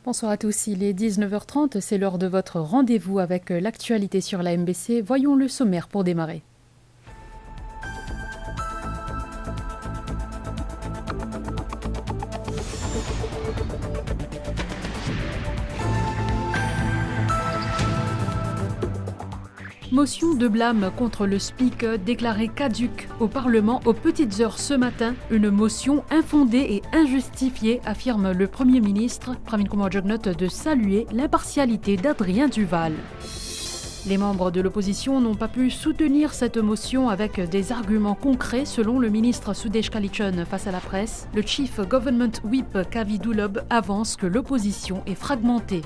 Bonsoir à tous, il est 19h30, c'est l'heure de votre rendez-vous avec l'actualité sur la MBC. Voyons le sommaire pour démarrer. Motion de blâme contre le Speaker déclarée caduque au Parlement aux petites heures ce matin. Une motion infondée et injustifiée, affirme le Premier ministre. Pravin Kumar Jugnauth de saluer l'impartialité d'Adrien Duval. Les membres de l'opposition n'ont pas pu soutenir cette motion avec des arguments concrets selon le ministre Sudesh Kalichon face à la presse. Le Chief Government Whip Kavi Dulob avance que l'opposition est fragmentée.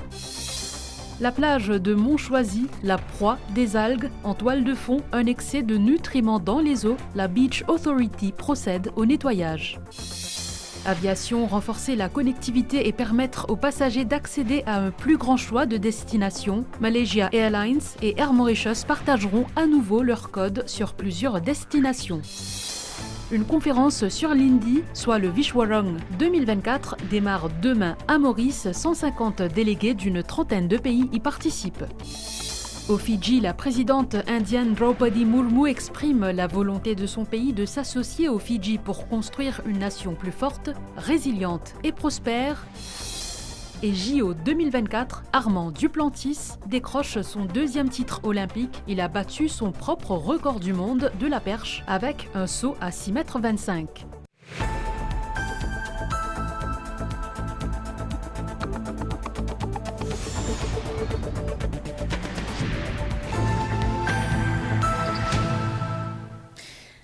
La plage de Montchoisy, la proie des algues. En toile de fond, un excès de nutriments dans les eaux. La Beach Authority procède au nettoyage. Aviation, renforcer la connectivité et permettre aux passagers d'accéder à un plus grand choix de destinations. Malaysia Airlines et Air Mauritius partageront à nouveau leurs codes sur plusieurs destinations. Une conférence sur l'Indie, soit le Vishwarang 2024, démarre demain à Maurice. 150 délégués d'une trentaine de pays y participent. Aux Fidji, la présidente indienne Draupadi Murmu exprime la volonté de son pays de s'associer aux Fidji pour construire une nation plus forte, résiliente et prospère. Et JO 2024, Armand Duplantis décroche son deuxième titre olympique. Il a battu son propre record du monde de la perche avec un saut à 6,25 m.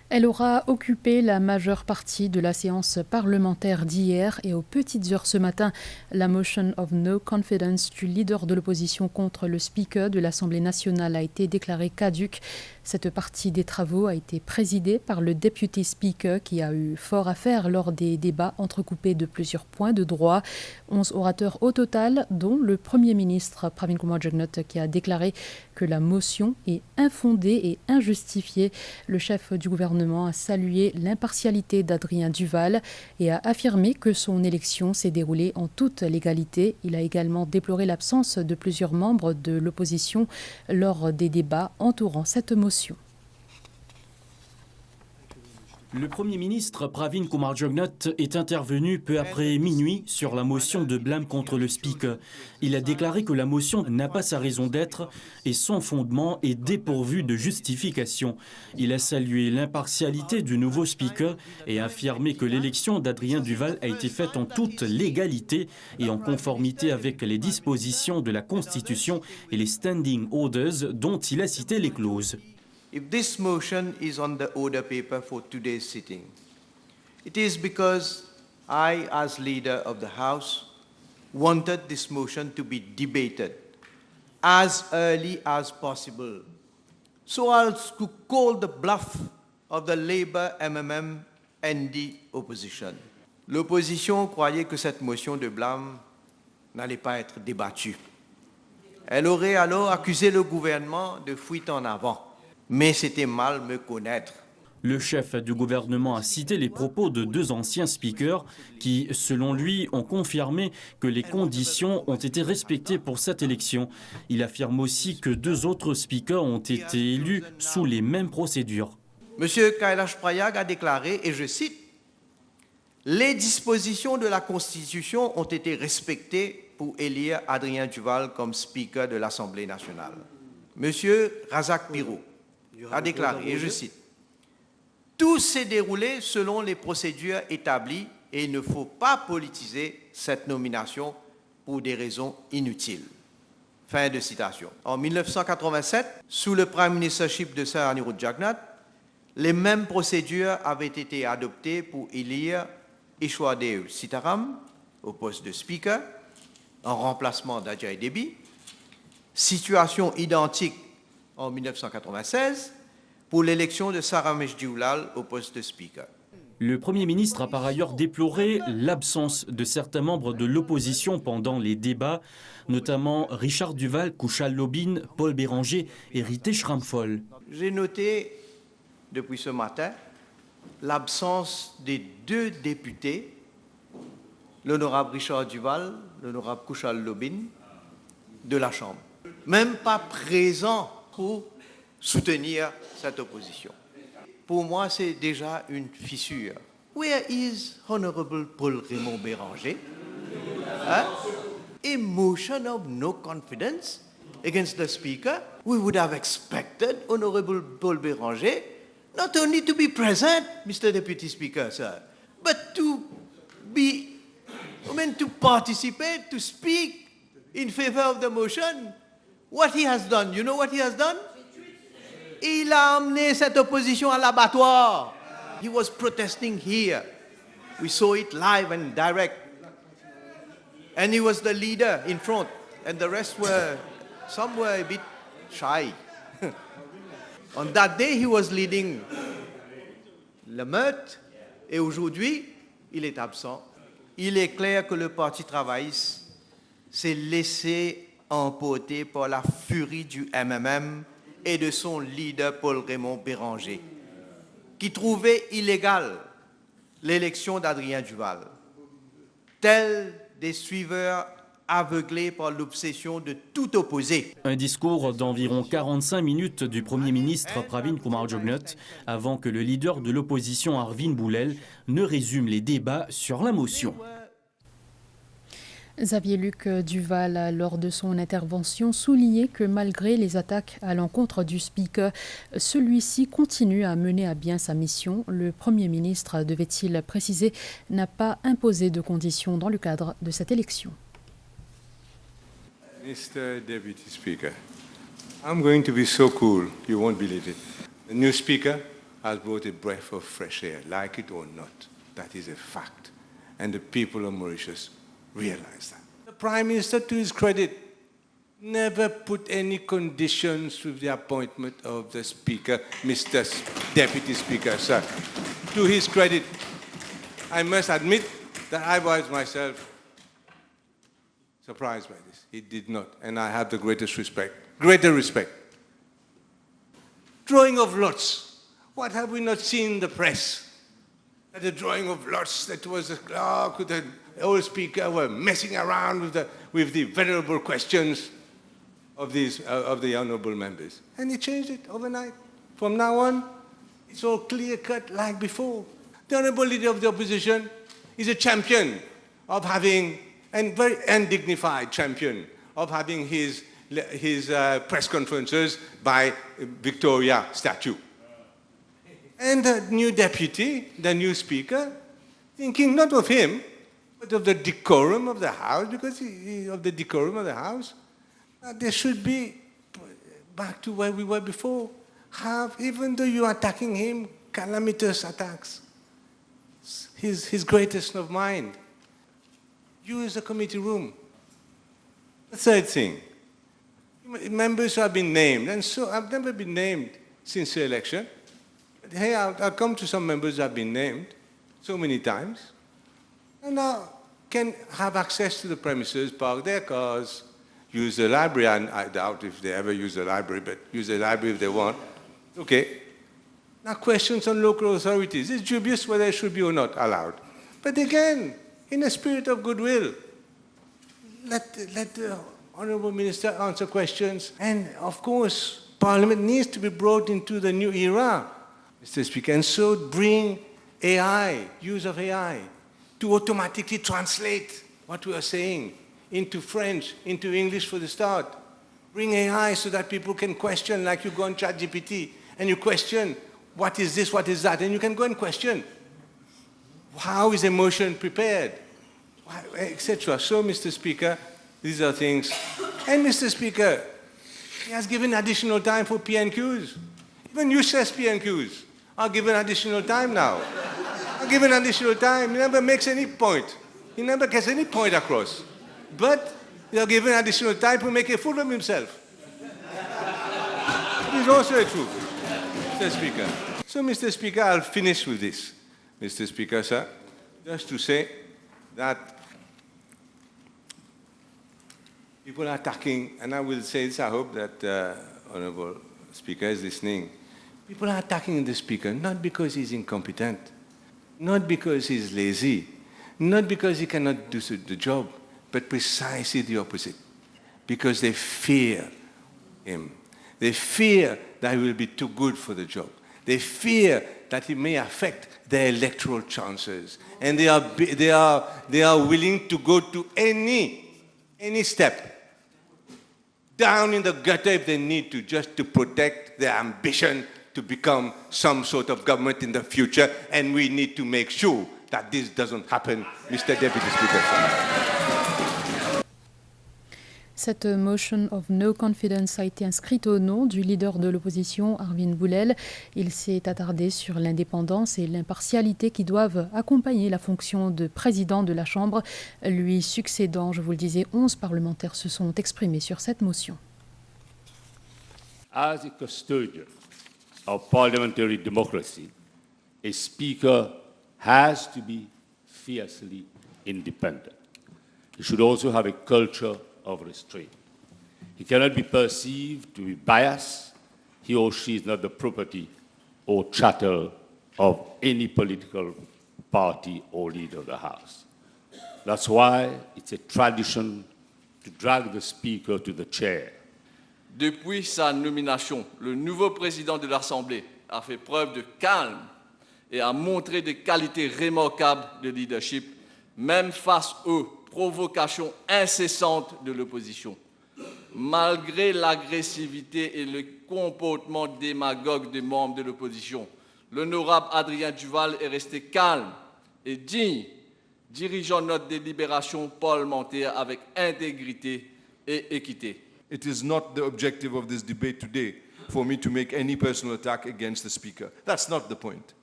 Elle aura occupé la majeure partie de la séance parlementaire d'hier et aux petites heures ce matin, la motion of no confidence du leader de l'opposition contre le speaker de l'Assemblée nationale a été déclarée caduque. Cette partie des travaux a été présidée par le Deputy Speaker qui a eu fort à faire lors des débats entrecoupés de plusieurs points de droit. 11 orateurs au total, dont le Premier ministre Pravin Kumar Jugnauth qui a déclaré que la motion est infondée et injustifiée. Le chef du gouvernement a salué l'impartialité d'Adrien Duval et a affirmé que son élection s'est déroulée en toute légalité. Il a également déploré l'absence de plusieurs membres de l'opposition lors des débats entourant cette motion. Le Premier ministre Pravin Kumar Jugnauth est intervenu peu après minuit sur la motion de blâme contre le Speaker. Il a déclaré que la motion n'a pas sa raison d'être et son fondement est dépourvu de justification. Il a salué l'impartialité du nouveau Speaker et a affirmé que l'élection d'Adrien Duval a été faite en toute légalité et en conformité avec les dispositions de la Constitution et les standing orders dont il a cité les clauses. If this motion is on the order paper for today's sitting, it is because I, as leader of the House, wanted this motion to be debated as early as possible, so as to call the bluff of the Labour MMM ND opposition. L'opposition croyait que cette motion de blâme n'allait pas être débattue. Elle aurait alors accusé le gouvernement de fuite en avant. Mais c'était mal me connaître. Le chef du gouvernement a cité les propos de deux anciens speakers qui, selon lui, ont confirmé que les conditions ont été respectées pour cette élection. Il affirme aussi que deux autres speakers ont été élus sous les mêmes procédures. M. Kailash Prayag a déclaré, et je cite, « Les dispositions de la Constitution ont été respectées pour élire Adrien Duval comme speaker de l'Assemblée nationale. » M. Razak Piro a déclaré, et je cite, « Tout s'est déroulé selon les procédures établies et il ne faut pas politiser cette nomination pour des raisons inutiles. » Fin de citation. En 1987, sous le Prime Ministership de Sir Anirudh Jagnat, les mêmes procédures avaient été adoptées pour élire Ishwardev Sitaram au poste de Speaker, en remplacement d'Ajay Debi. Situation identique en 1996 pour l'élection de Sarah Mejdiulal au poste de Speaker. Le Premier ministre a par ailleurs déploré l'absence de certains membres de l'opposition pendant les débats, notamment Richard Duval, Kushal Lobin, Paul Béranger et Ritesh Ramphal. J'ai noté depuis ce matin l'absence des deux députés, l'honorable Richard Duval, l'honorable Kouchal Lobin, de la Chambre. Même pas présent pour soutenir cette opposition. Pour moi, c'est déjà une fissure. Where is Honorable Paul Raymond Béranger? A motion of no confidence against the Speaker. We would have expected Honorable Paul Béranger not only to be present, Mr. Deputy Speaker, sir, but to participate, to speak in favor of the motion. What he has done, you know what he has done? Il a amené cette opposition à l'abattoir. He was protesting here. We saw it live and direct. And he was the leader in front. And the rest some were a bit shy. On that day, he was leading le meute. Et aujourd'hui, il est absent. Il est clair que le Parti travailliste s'est laissé emporter par la furie du MMM et de son leader Paul Raymond Béranger, qui trouvait illégale l'élection d'Adrien Duval, tels des suiveurs aveuglés par l'obsession de tout opposer. Un discours d'environ 45 minutes du Premier ministre Pravin Kumar Jugnauth avant que le leader de l'opposition Arvind Boulel ne résume les débats sur la motion. Xavier-Luc Duval, lors de son intervention, soulignait que malgré les attaques à l'encontre du Speaker, celui-ci continue à mener à bien sa mission. Le Premier ministre, devait-il préciser, n'a pas imposé de conditions dans le cadre de cette élection. Mr. Deputy Speaker, I'm going to be so cool, you won't believe it. The new Speaker has brought a breath of fresh air, like it or not. That is a fact. And the people of Mauritius realize that. The Prime Minister, to his credit, never put any conditions with the appointment of the Speaker, Mr. Deputy Speaker, sir. To his credit, I must admit that I was myself surprised by this. He did not, and I have the greater respect. Drawing of lots. What have we not seen in the press? At the drawing of lots, that was a clerk with the old Speaker were messing around with the venerable questions of the honourable members. And he changed it overnight. From now on, it's all clear-cut like before. The honourable leader of the opposition is a champion of having, and very undignified champion of having his press conferences by Victoria statue. And the new deputy, the new speaker, thinking not of him, but of the decorum of the House, because of the decorum of the House, there should be back to where we were before. Even though you are attacking him, calamitous attacks, his greatest of mind. Use the committee room. The third thing, members who have been named, and so I've never been named since the election. Hey, I'll come to some members who have been named so many times, and now can have access to the premises, park their cars, use the library, and I doubt if they ever use the library, but use the library if they want. Okay. Now questions on local authorities. It's dubious whether it should be or not allowed. But again, in a spirit of goodwill, let the Honourable Minister answer questions. And of course, Parliament needs to be brought into the new era, Mr. Speaker, and so bring AI, use of AI, to automatically translate what we are saying into French, into English for the start. Bring AI so that people can question, like you go on ChatGPT and you question, what is this, what is that? And you can go and question, how is a motion prepared, etc. So, Mr. Speaker, these are things. And Mr. Speaker, he has given additional time for PNQs. Even useless PNQs are given additional time now. Are given additional time. He never makes any point. He never gets any point across. But they are given additional time to make a fool of himself. It is also a truth, Mr. Speaker. So, Mr. Speaker, I'll finish with this, Mr. Speaker, sir, just to say that people are attacking, and I will say this, I hope that Honourable Speaker is listening. People are attacking the speaker not because he's incompetent, not because he's lazy, not because he cannot do the job, but precisely the opposite. Because they fear him. They fear that he will be too good for the job. They fear that he may affect their electoral chances. And they are willing to go to any step, down in the gutter if they need to, just to protect their ambition to become some sort of government in the future. And we need to make sure that this doesn't happen, Mr. Deputy Speaker. Cette motion of no confidence a été inscrite au nom du leader de l'opposition, Arvin Boulel. Il s'est attardé sur l'indépendance et l'impartialité qui doivent accompagner la fonction de président de la Chambre. Lui succédant, je vous le disais, 11 parlementaires se sont exprimés sur cette motion. As a custodian of parliamentary democracy, a speaker has to be fiercely independent. He should also have a culture of restraint. He cannot be perceived to be biased. He or she is not the property or chattel of any political party or leader of the House. That's why it's a tradition to drag the Speaker to the chair. Depuis sa nomination, le nouveau président de l'Assemblée a fait preuve de calme et a montré des qualités remarquables de leadership, même face aux provocations incessantes de l'opposition. Malgré l'agressivité et le comportement démagogue des membres de l'opposition, l'honorable Adrien Duval est resté calme et digne, dirigeant notre délibération parlementaire avec intégrité et équité. It is not the objective of this debate today for me to make any personal attack against the Speaker. That's not the point.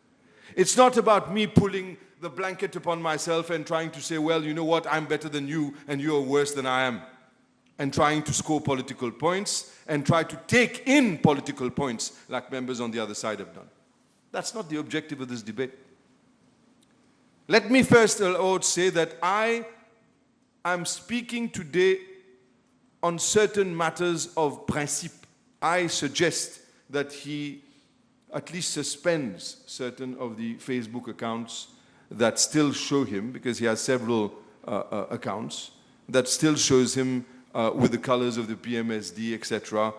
It's not about me pulling the blanket upon myself and trying to say, well, you know what, I'm better than you and you're worse than I am. And trying to score political points and try to take in political points like members on the other side have done. That's not the objective of this debate. Let me first say that I am speaking today on certain matters of principe. I suggest that he at least suspends certain of the Facebook accounts that still show him, because he has several accounts, that still shows him with the colors of the PMSD, etc.,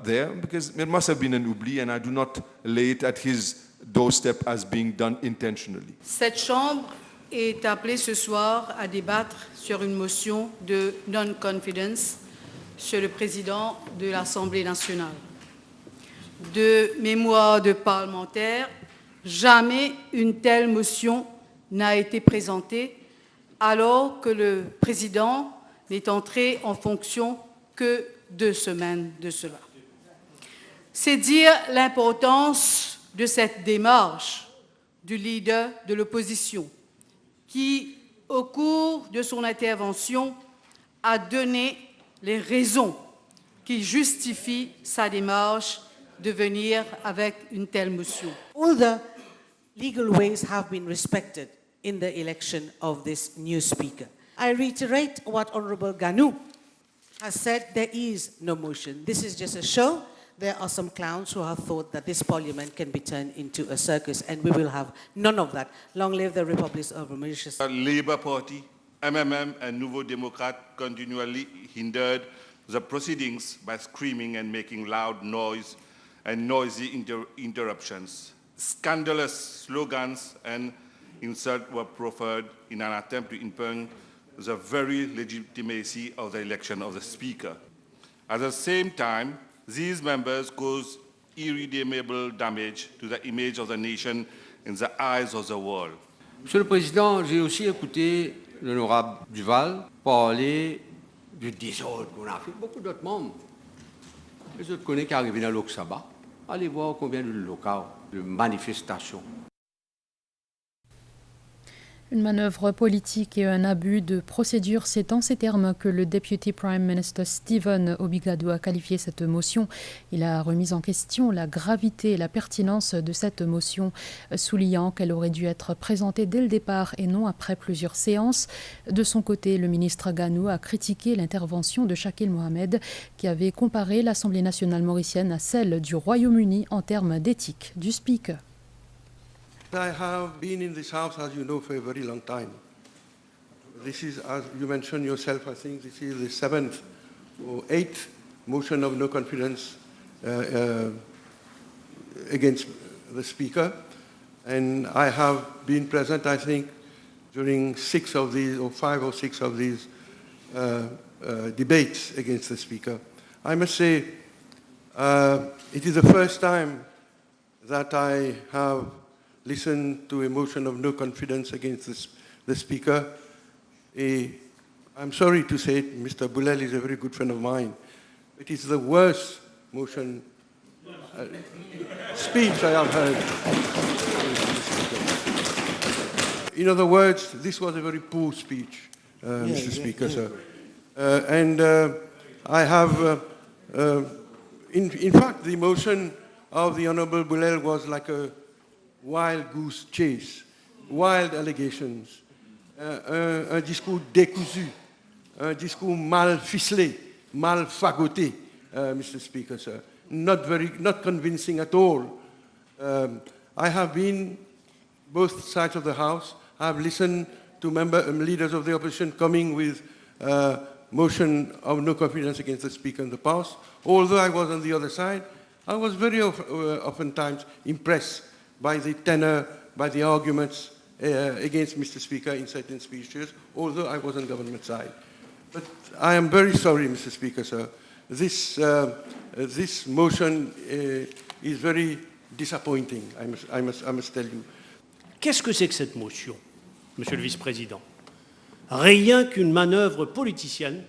there, because it must have been an oubli, and I do not lay it at his doorstep as being done intentionally. Cette Chambre est appelée ce soir à débattre sur une motion de non-confidence sur le président de l'Assemblée nationale. De mémoire de parlementaire, jamais une telle motion n'a été présentée alors que le président n'est entré en fonction que 2 semaines de cela. C'est dire l'importance de cette démarche du leader de l'opposition qui, au cours de son intervention, a donné les raisons qui justifient sa démarche de venir avec une telle motion. All the legal ways have been respected in the election of this new speaker. I reiterate what Honorable Ganou has said, there is no motion. This is just a show. There are some clowns who have thought that this parliament can be turned into a circus, and we will have none of that. Long live the Republic of Mauritius. The Labour Party, MMM and Nouveau Démocrate continually hindered the proceedings by screaming and making loud noise and noisy interruptions. Scandalous slogans and insults were proffered in an attempt to impugn the very legitimacy of the election of the Speaker. At the same time, these members caused irredeemable damage to the image of the nation in the eyes of the world. Monsieur le Président, j'ai aussi écouté l'honorable Duval parler du désordre qu'on a fait. Beaucoup d'autres membres. Les autres connaissent qui arrivent dans Lok Sabha. Allez voir combien de locaux, de manifestations. Une manœuvre politique et un abus de procédure, c'est en ces termes que le Deputy Prime Minister Stephen Obigado a qualifié cette motion. Il a remis en question la gravité et la pertinence de cette motion, soulignant qu'elle aurait dû être présentée dès le départ et non après plusieurs séances. De son côté, le ministre Ganou a critiqué l'intervention de Shakil Mohamed, qui avait comparé l'Assemblée nationale mauricienne à celle du Royaume-Uni en termes d'éthique du Speaker. I have been in this House, as you know, for a very long time. This is, as you mentioned yourself, I think this is the 7th or 8th motion of no confidence against the Speaker. And I have been present, I think, during 6 of these, or 5 or 6 of these debates against the Speaker. I must say, it is the first time that I have listen to a motion of no confidence against the Speaker. I'm sorry to say it, Mr. Boulel is a very good friend of mine. It is the worst motion, speech I have heard. In other words, this was a very poor speech, Mr. Speaker, sir. And I have, in fact, the motion of the Honourable Boulel was like a wild goose chase, wild allegations, un discours décousu, un discours mal ficelé, mal fagoté, Mr. Speaker, sir. Not convincing at all. I have been both sides of the House. I have listened to leaders of the opposition coming with motion of no confidence against the Speaker in the past. Although I was on the other side, I was very oftentimes impressed by the tenor, by the arguments against Mr. Speaker in certain speeches, although I was on government side. But I am very sorry, Mr. Speaker, sir. This motion is very disappointing, I must tell you. Qu'est-ce que c'est que cette motion, Monsieur le Vice-président? Rien qu'une manœuvre politicienne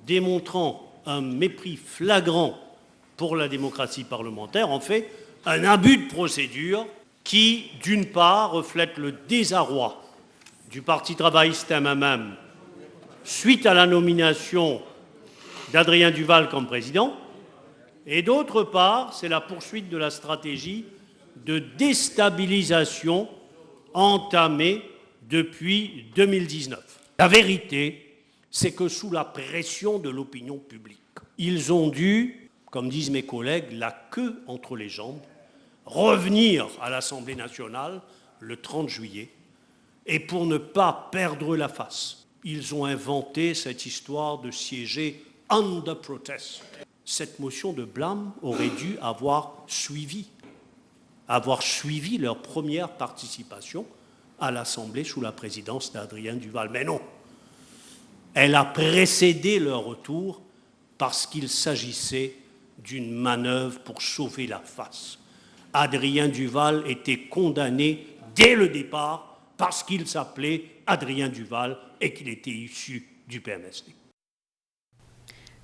démontrant un mépris flagrant pour la démocratie parlementaire, en fait, un abus de procédure qui, d'une part, reflète le désarroi du Parti travailliste MMM suite à la nomination d'Adrien Duval comme président, et d'autre part, c'est la poursuite de la stratégie de déstabilisation entamée depuis 2019. La vérité, c'est que sous la pression de l'opinion publique, ils ont dû, comme disent mes collègues, la queue entre les jambes, revenir à l'Assemblée nationale le 30 juillet, et pour ne pas perdre la face, ils ont inventé cette histoire de siéger under protest. Cette motion de blâme aurait dû avoir suivi leur première participation à l'Assemblée sous la présidence d'Adrien Duval. Mais non, elle a précédé leur retour parce qu'il s'agissait d'une manœuvre pour sauver la face. Adrien Duval était condamné dès le départ parce qu'il s'appelait Adrien Duval et qu'il était issu du PMSD.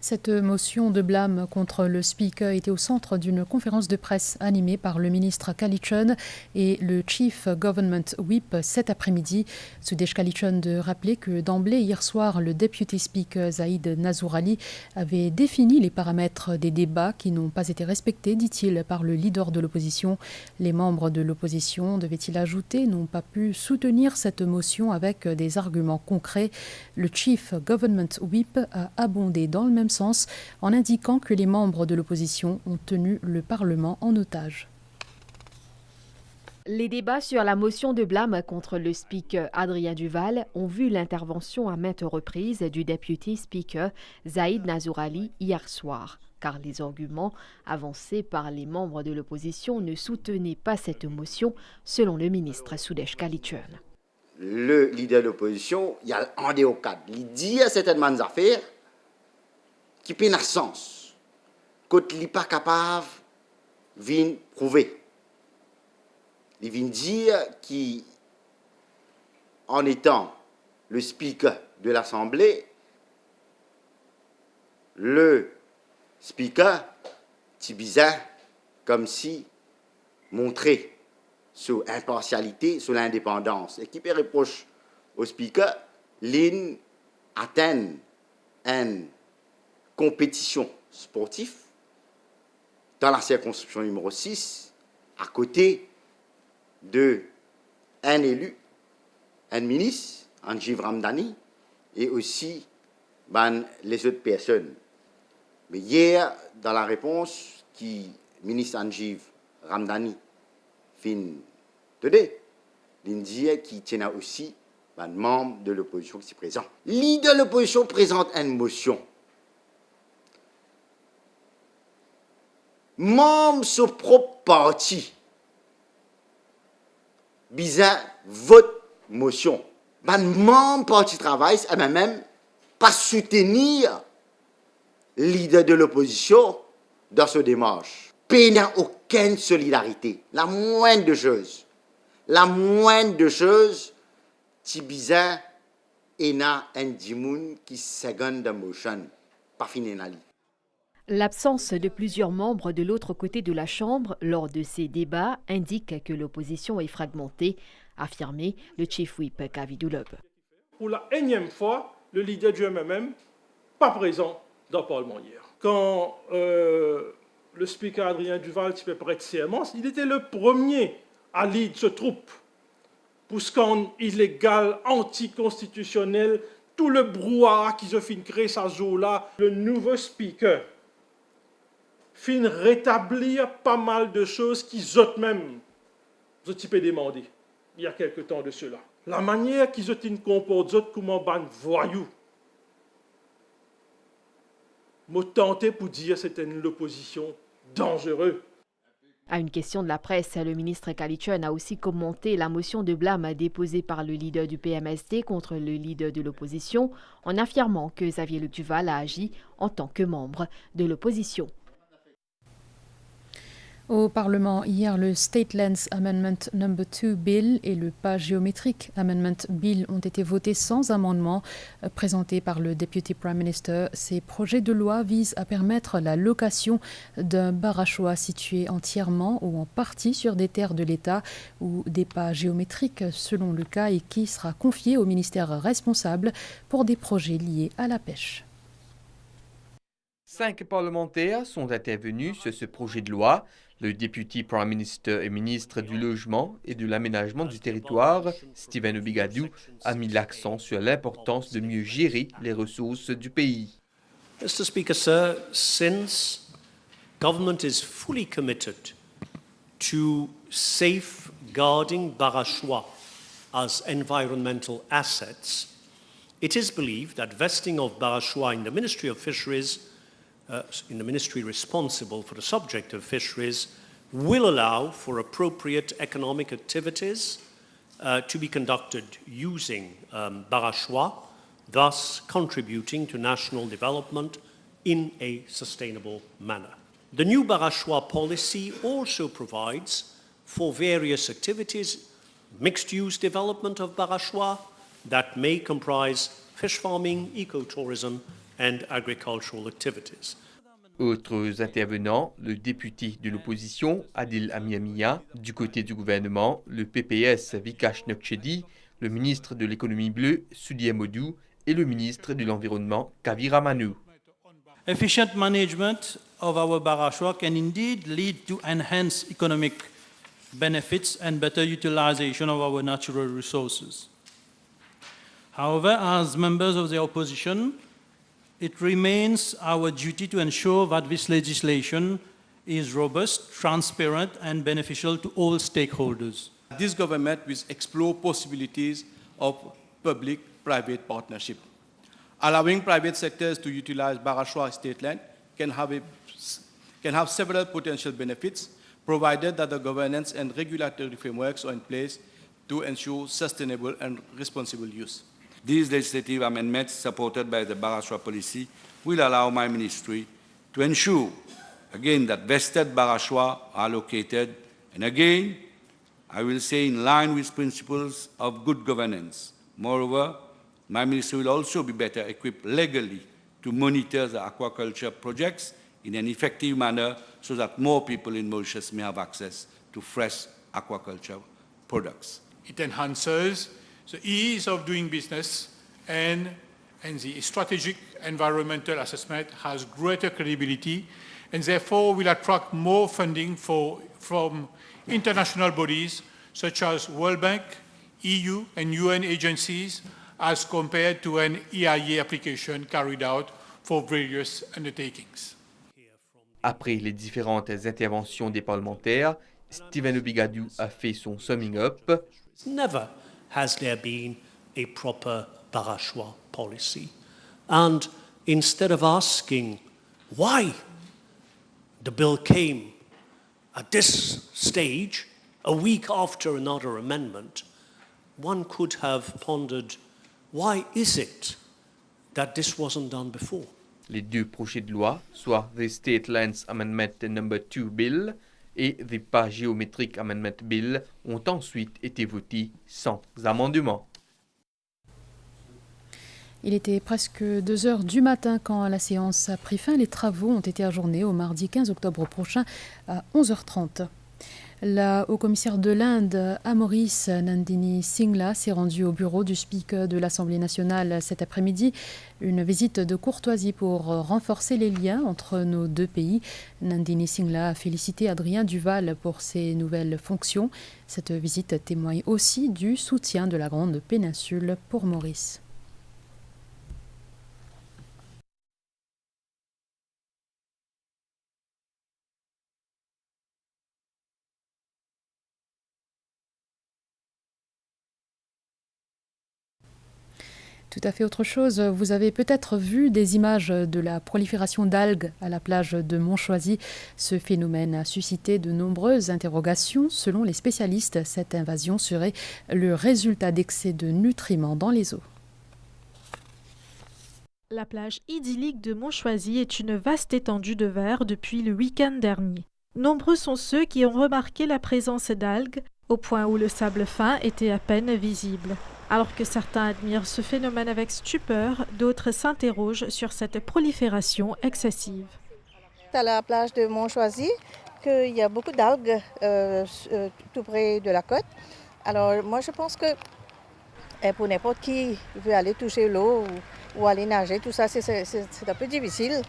Cette motion de blâme contre le Speaker était au centre d'une conférence de presse animée par le ministre Kalichon et le Chief Government Whip cet après-midi. Sudesh Kalichon de rappeler que d'emblée hier soir, le Deputy Speaker Zaïd Nazourali avait défini les paramètres des débats qui n'ont pas été respectés, dit-il, par le leader de l'opposition. Les membres de l'opposition, devait-il ajouter, n'ont pas pu soutenir cette motion avec des arguments concrets. Le Chief Government Whip a abondé dans le même sens en indiquant que les membres de l'opposition ont tenu le Parlement en otage. Les débats sur la motion de blâme contre le Speaker Adrien Duval ont vu l'intervention à maintes reprises du Deputy Speaker Zaïd Nazourali hier soir, car les arguments avancés par les membres de l'opposition ne soutenaient pas cette motion, selon le ministre Sudesh Kalichon. Le leader de l'opposition, il y a un des cadres, il dit à certaines affaires qui peine à sens, quand il n'est pas capable de prouver. Il vient dire qu'en étant le speaker de l'Assemblée, le speaker, c'est bizarre, comme si montrer sur impartialité, sur l'indépendance. Et qui peut reprocher au speaker, l'in atteint une compétition sportive dans la circonscription numéro 6, à côté de un élu, un ministre, Anjiv Ramdani, et aussi les autres personnes. Mais hier, dans la réponse qui ministre Anjiv Ramdani fin donner, il dit qu'il tient aussi un membre de l'opposition qui est présent. Le leader de l'opposition présente une motion. Membre de son propre parti, bizarre, vote motion. Membre parti travail, même pas soutenir le leader de l'opposition dans ce démarche. Pays n'a aucune solidarité. La moindre de choses. La moindre de choses, c'est bizarre, et n'a un dimoun qui seconde de motion. Pas fini. L'absence de plusieurs membres de l'autre côté de la Chambre lors de ces débats indique que l'opposition est fragmentée, a affirmé le chief whip Kavidoulob. Pour la énième fois, le leader du MMM, pas présent dans le Parlement hier. Quand le speaker Adrien Duval s'est prêté serment, il était le premier à lead ce troupe pour scandale illégal, anticonstitutionnel, tout le brouhaha qui se fin créer sa zone-là. Le nouveau speaker fin rétablir pas mal de choses qu'ils ont même demandé il y a quelque temps de cela. La manière qu'ils ont comportent comme un voyou. M'a tenté pour dire que c'était une opposition dangereuse. À une question de la presse, le ministre Kalichun a aussi commenté la motion de blâme déposée par le leader du PMSD contre le leader de l'opposition, en affirmant que Xavier Luc Duval a agi en tant que membre de l'opposition. Au Parlement, hier, le State Lands Amendment No. 2 Bill et le pas géométrique Amendment Bill ont été votés sans amendement présentés par le Deputy Prime Minister. Ces projets de loi visent à permettre la location d'un barachois situé entièrement ou en partie sur des terres de l'État ou des pas géométriques selon le cas et qui sera confié au ministère responsable pour des projets liés à la pêche. 5 parlementaires sont intervenus sur ce projet de loi. Le député Prime Minister et ministre du Logement et de l'Aménagement du Territoire, Stephen Obigadou, a mis l'accent sur l'importance de mieux gérer les ressources du pays. Mr. Speaker, sir, since government is fully committed to safeguarding Barachois as environmental assets, it is believed that vesting of Barachois in the Ministry of Fisheries in the ministry responsible for the subject of fisheries will allow for appropriate economic activities to be conducted using Barachois, thus contributing to national development in a sustainable manner. The new Barachois policy also provides for various activities, mixed-use development of Barachois that may comprise fish farming, ecotourism, and agricultural activities. Autres intervenants, le député de l'opposition, Adil Amiamia, du côté du gouvernement, le PPS Vikash Nokchedi, le ministre de l'économie bleue, Sudi Modou, et le ministre de l'environnement, Kavi Ramanou. Efficient management of our Barachois can indeed lead to enhanced economic benefits and better utilization of our natural resources. However, as members of the opposition, it remains our duty to ensure that this legislation is robust, transparent, and beneficial to all stakeholders. This government will explore possibilities of public-private partnership. Allowing private sectors to utilize Barachois state land can have several potential benefits, provided that the governance and regulatory frameworks are in place to ensure sustainable and responsible use. These legislative amendments, supported by the Barachois policy, will allow my ministry to ensure, again, that vested Barachois are located, and again, I will say in line with principles of good governance. Moreover, my ministry will also be better equipped legally to monitor the aquaculture projects in an effective manner so that more people in Mauritius may have access to fresh aquaculture products. It enhances the ease of doing business and the strategic environmental assessment has greater credibility and therefore will attract more funding from international bodies such as World Bank, EU and UN agencies as compared to an EIA application carried out for various undertakings. Après les différentes interventions des parlementaires, Stephen Obigadou a fait son summing up. Never has there been a proper Barachois policy. And instead of asking why the bill came at this stage, a week after another amendment, one could have pondered, why is it that this wasn't done before? Les deux projets de loi, soit the State Lands Amendment No. 2 Bill et the Pas Geometric Amendment Bill, ont ensuite été votés sans amendement. Il était presque 2 heures du matin quand la séance a pris fin. Les travaux ont été ajournés au mardi 15 octobre prochain à 11h30. La haut-commissaire de l'Inde à Maurice, Nandini Singla, s'est rendue au bureau du Speaker de l'Assemblée nationale cet après-midi. Une visite de courtoisie pour renforcer les liens entre nos deux pays. Nandini Singla a félicité Adrien Duval pour ses nouvelles fonctions. Cette visite témoigne aussi du soutien de la Grande Péninsule pour Maurice. Tout à fait autre chose. Vous avez peut-être vu des images de la prolifération d'algues à la plage de Montchoisy. Ce phénomène a suscité de nombreuses interrogations. Selon les spécialistes, cette invasion serait le résultat d'excès de nutriments dans les eaux. La plage idyllique de Montchoisy est une vaste étendue de verre depuis le week-end dernier. Nombreux sont ceux qui ont remarqué la présence d'algues, au point où le sable fin était à peine visible. Alors que certains admirent ce phénomène avec stupeur, d'autres s'interrogent sur cette prolifération excessive. À la plage de Montchoisy, qu'il y a beaucoup d'algues tout près de la côte. Alors moi je pense que pour n'importe qui veut aller toucher l'eau ou aller nager, tout ça c'est un peu difficile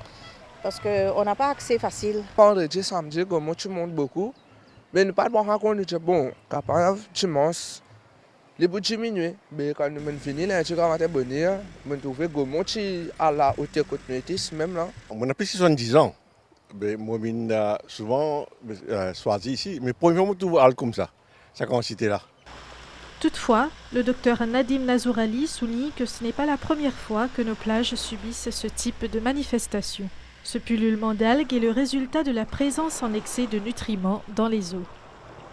parce qu'on n'a pas accès facile. Vendredi, samedi, comme tout le monde beaucoup, mais nous pas de rencontre bon, capable de manger. Les bouts diminuent, mais quand nous finissons, les gens qui ont bonheur, nous trouvons que à la hauteur de même là. On a plus de 70 ans. Moi, souvent choisi ici, mais pour moi, je trouve comme ça, cette quantité-là. Toutefois, le docteur Nadim Nazourali souligne que ce n'est pas la première fois que nos plages subissent ce type de manifestation. Ce pullulement d'algues est le résultat de la présence en excès de nutriments dans les eaux.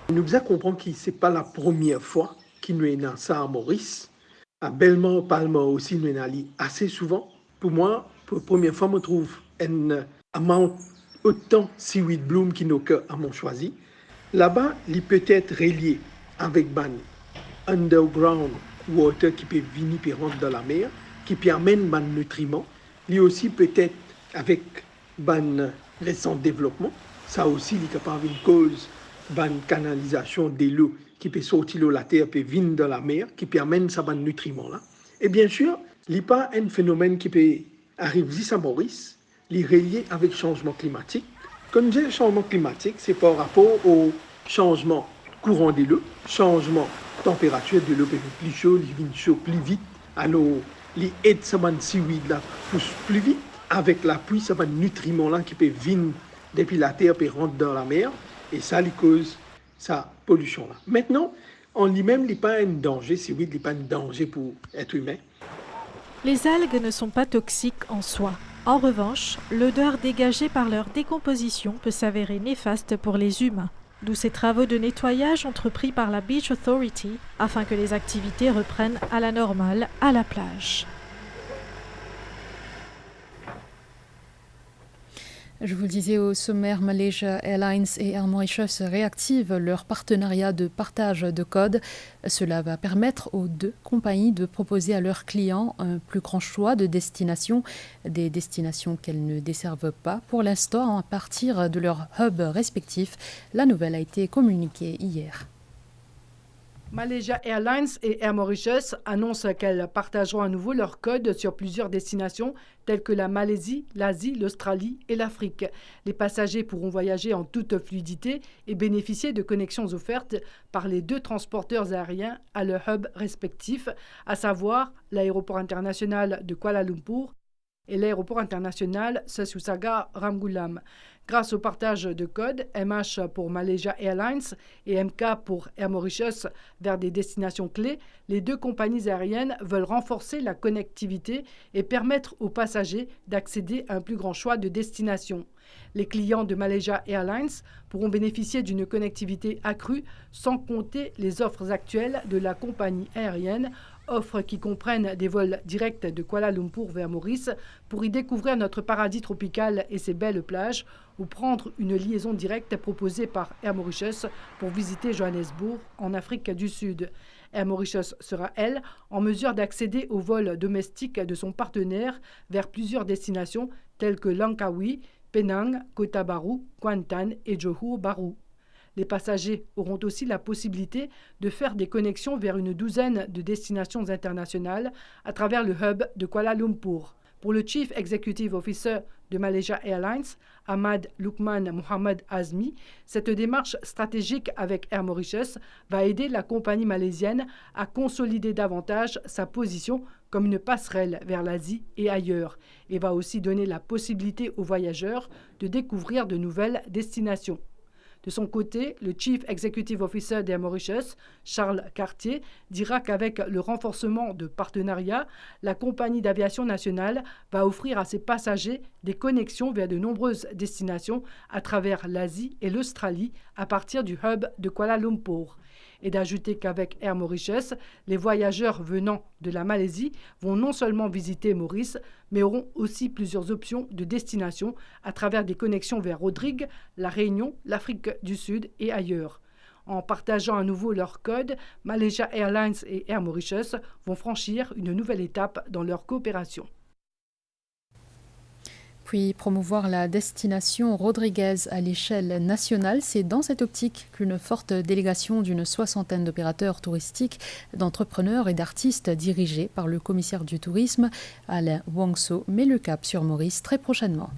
Nous devons comprendre que ce n'est pas la première fois qui nous est dans ça à Maurice. À Belmont, Palma aussi, nous est allé assez souvent. Pour moi, pour la première fois, je trouve un amount autant seaweed bloom qui nous à Montchoisy. Là-bas, il peut être relié avec ban underground water qui peut venir et rentrer dans la mer, qui peut amener ban nutriments. Il aussi peut être avec ban récent développement. Ça aussi, il est capable une cause ban canalisation de l'eau qui peut sortir de la terre, peut venir dans la mer, qui peut amener ça ban nutriments là. Et bien sûr, il n'y a pas un phénomène qui peut arriver ici à Maurice, il est relié avec le changement climatique. Comme je dis, le changement climatique, c'est par rapport au changement courant de l'eau, changement température de l'eau plus chaud, il vient chaud plus vite. Alors, les aides ça ban seaweed là pousse plus vite. Avec la pluie, ça ban nutriments là qui peut venir depuis la terre, peut rentrer dans la mer, et ça lui cause sa pollution là. Maintenant, en lui-même, il n'est pas un danger, c'est oui, il n'est pas un danger pour l'être humain. Les algues ne sont pas toxiques en soi. En revanche, l'odeur dégagée par leur décomposition peut s'avérer néfaste pour les humains. D'où ces travaux de nettoyage entrepris par la Beach Authority afin que les activités reprennent à la normale à la plage. Je vous le disais au sommaire, Malaysia Airlines et Air Mauritius réactivent leur partenariat de partage de codes. Cela va permettre aux deux compagnies de proposer à leurs clients un plus grand choix de destinations, des destinations qu'elles ne desservent pas pour l'instant à partir de leurs hubs respectifs. La nouvelle a été communiquée hier. Malaysia Airlines et Air Mauritius annoncent qu'elles partageront à nouveau leurs codes sur plusieurs destinations telles que la Malaisie, l'Asie, l'Australie et l'Afrique. Les passagers pourront voyager en toute fluidité et bénéficier de connexions offertes par les 2 transporteurs aériens à leur hub respectif, à savoir l'aéroport international de Kuala Lumpur et l'aéroport international Sesusaga Ramgoolam. Grâce au partage de codes, MH pour Malaysia Airlines et MK pour Air Mauritius vers des destinations clés, les 2 compagnies aériennes veulent renforcer la connectivité et permettre aux passagers d'accéder à un plus grand choix de destinations. Les clients de Malaysia Airlines pourront bénéficier d'une connectivité accrue sans compter les offres actuelles de la compagnie aérienne, offres qui comprennent des vols directs de Kuala Lumpur vers Maurice pour y découvrir notre paradis tropical et ses belles plages, ou prendre une liaison directe proposée par Air Mauritius pour visiter Johannesburg en Afrique du Sud. Air Mauritius sera, elle, en mesure d'accéder aux vols domestiques de son partenaire vers plusieurs destinations telles que Langkawi, Penang, Kota Bharu, Kuantan et Johor Bahru. Les passagers auront aussi la possibilité de faire des connexions vers une douzaine de destinations internationales à travers le hub de Kuala Lumpur. Pour le Chief Executive Officer de Malaysia Airlines, Ahmad Luqman Mohamed Azmi, cette démarche stratégique avec Air Mauritius va aider la compagnie malaisienne à consolider davantage sa position comme une passerelle vers l'Asie et ailleurs, et va aussi donner la possibilité aux voyageurs de découvrir de nouvelles destinations. De son côté, le Chief Executive Officer d'Air Mauritius, Charles Cartier, dira qu'avec le renforcement de partenariats, la compagnie d'aviation nationale va offrir à ses passagers des connexions vers de nombreuses destinations à travers l'Asie et l'Australie à partir du hub de Kuala Lumpur. Et d'ajouter qu'avec Air Mauritius, les voyageurs venant de la Malaisie vont non seulement visiter Maurice, mais auront aussi plusieurs options de destination à travers des connexions vers Rodrigue, La Réunion, l'Afrique du Sud et ailleurs. En partageant à nouveau leurs codes, Malaysia Airlines et Air Mauritius vont franchir une nouvelle étape dans leur coopération. Puis promouvoir la destination Rodriguez à l'échelle nationale, c'est dans cette optique qu'une forte délégation d'une 60aine d'opérateurs touristiques, d'entrepreneurs et d'artistes dirigés par le commissaire du tourisme, Alain Wongso, met le cap sur Maurice très prochainement.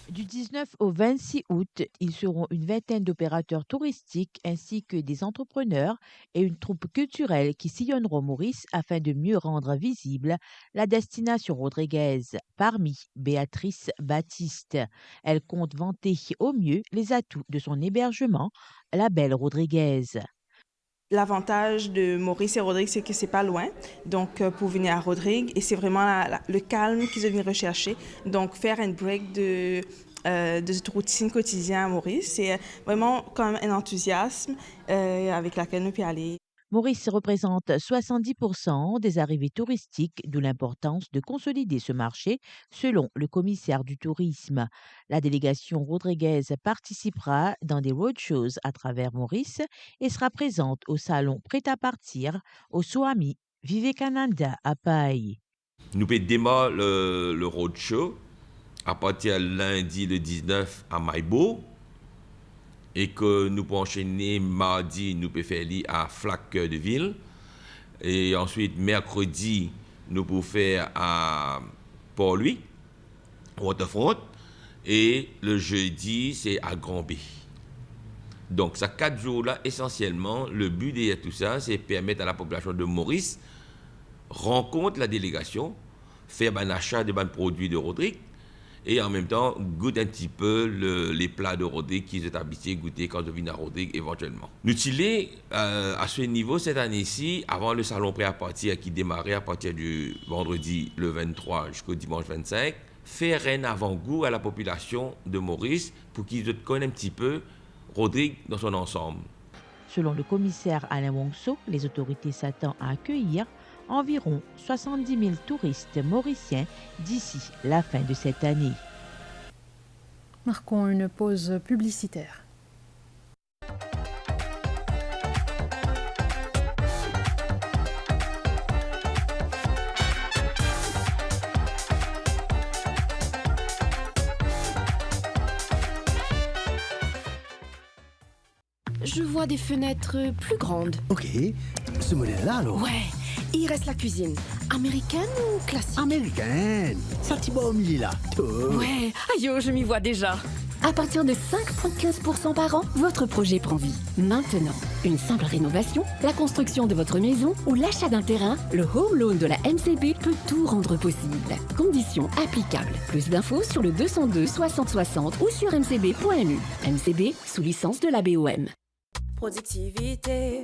Du 19 au 26 août, ils seront une vingtaine d'opérateurs touristiques ainsi que des entrepreneurs et une troupe culturelle qui sillonneront Maurice afin de mieux rendre visible la destination Rodriguez. Parmi Béatrice Baptiste, elle compte vanter au mieux les atouts de son hébergement, la belle Rodriguez. L'avantage de Maurice et Rodrigue, c'est que c'est pas loin. Donc, pour venir à Rodrigue, et c'est vraiment le calme qu'ils viennent rechercher. Donc, faire un break de cette routine quotidienne à Maurice, c'est vraiment comme un enthousiasme avec laquelle nous pouvons aller. Maurice représente 70% des arrivées touristiques, d'où l'importance de consolider ce marché, selon le commissaire du tourisme. La délégation Rodriguez participera dans des roadshows à travers Maurice et sera présente au salon Prêt-à-partir au Swami Vivekananda à Pai. Nous pouvons démarrer le roadshow à partir de lundi le 19 à Maïbo. Et que nous pouvons enchaîner mardi, nous pouvons faire à Flac Cœur de Ville. Et ensuite, mercredi, nous pouvons faire à Port-Louis, Waterfront. Et le jeudi, c'est à Grand-Bay. Donc, ces 4 jours-là, essentiellement, le but de tout ça, c'est permettre à la population de Maurice rencontrer la délégation, faire un achat de produits de Rodrigue, et en même temps, goûter un petit peu les plats de Rodrigue qu'ils ont habitués goûter quand ils viennent à Rodrigue éventuellement. Nous utilisons à ce niveau cette année-ci, avant le salon prêt-à-partir qui démarrait à partir du vendredi le 23 jusqu'au dimanche 25, faire un avant-goût à la population de Maurice pour qu'ils connaissent un petit peu Rodrigue dans son ensemble. Selon le commissaire Alain Wongso, les autorités s'attendent à accueillir environ 70 000 touristes mauriciens d'ici la fin de cette année. Marquons une pause publicitaire. Je vois des fenêtres plus grandes. Ok, ce modèle-là alors? Ouais, il reste la cuisine. Américaine ou classique? Américaine. Ça t'y va au milieu là. Ouais, aïe, je m'y vois déjà. À partir de 5,15% par an, votre projet prend vie. Maintenant, une simple rénovation, la construction de votre maison ou l'achat d'un terrain, le Home Loan de la MCB peut tout rendre possible. Conditions applicables. Plus d'infos sur le 202 60 60 ou sur mcb.mu. MCB sous licence de la BOM. Productivité,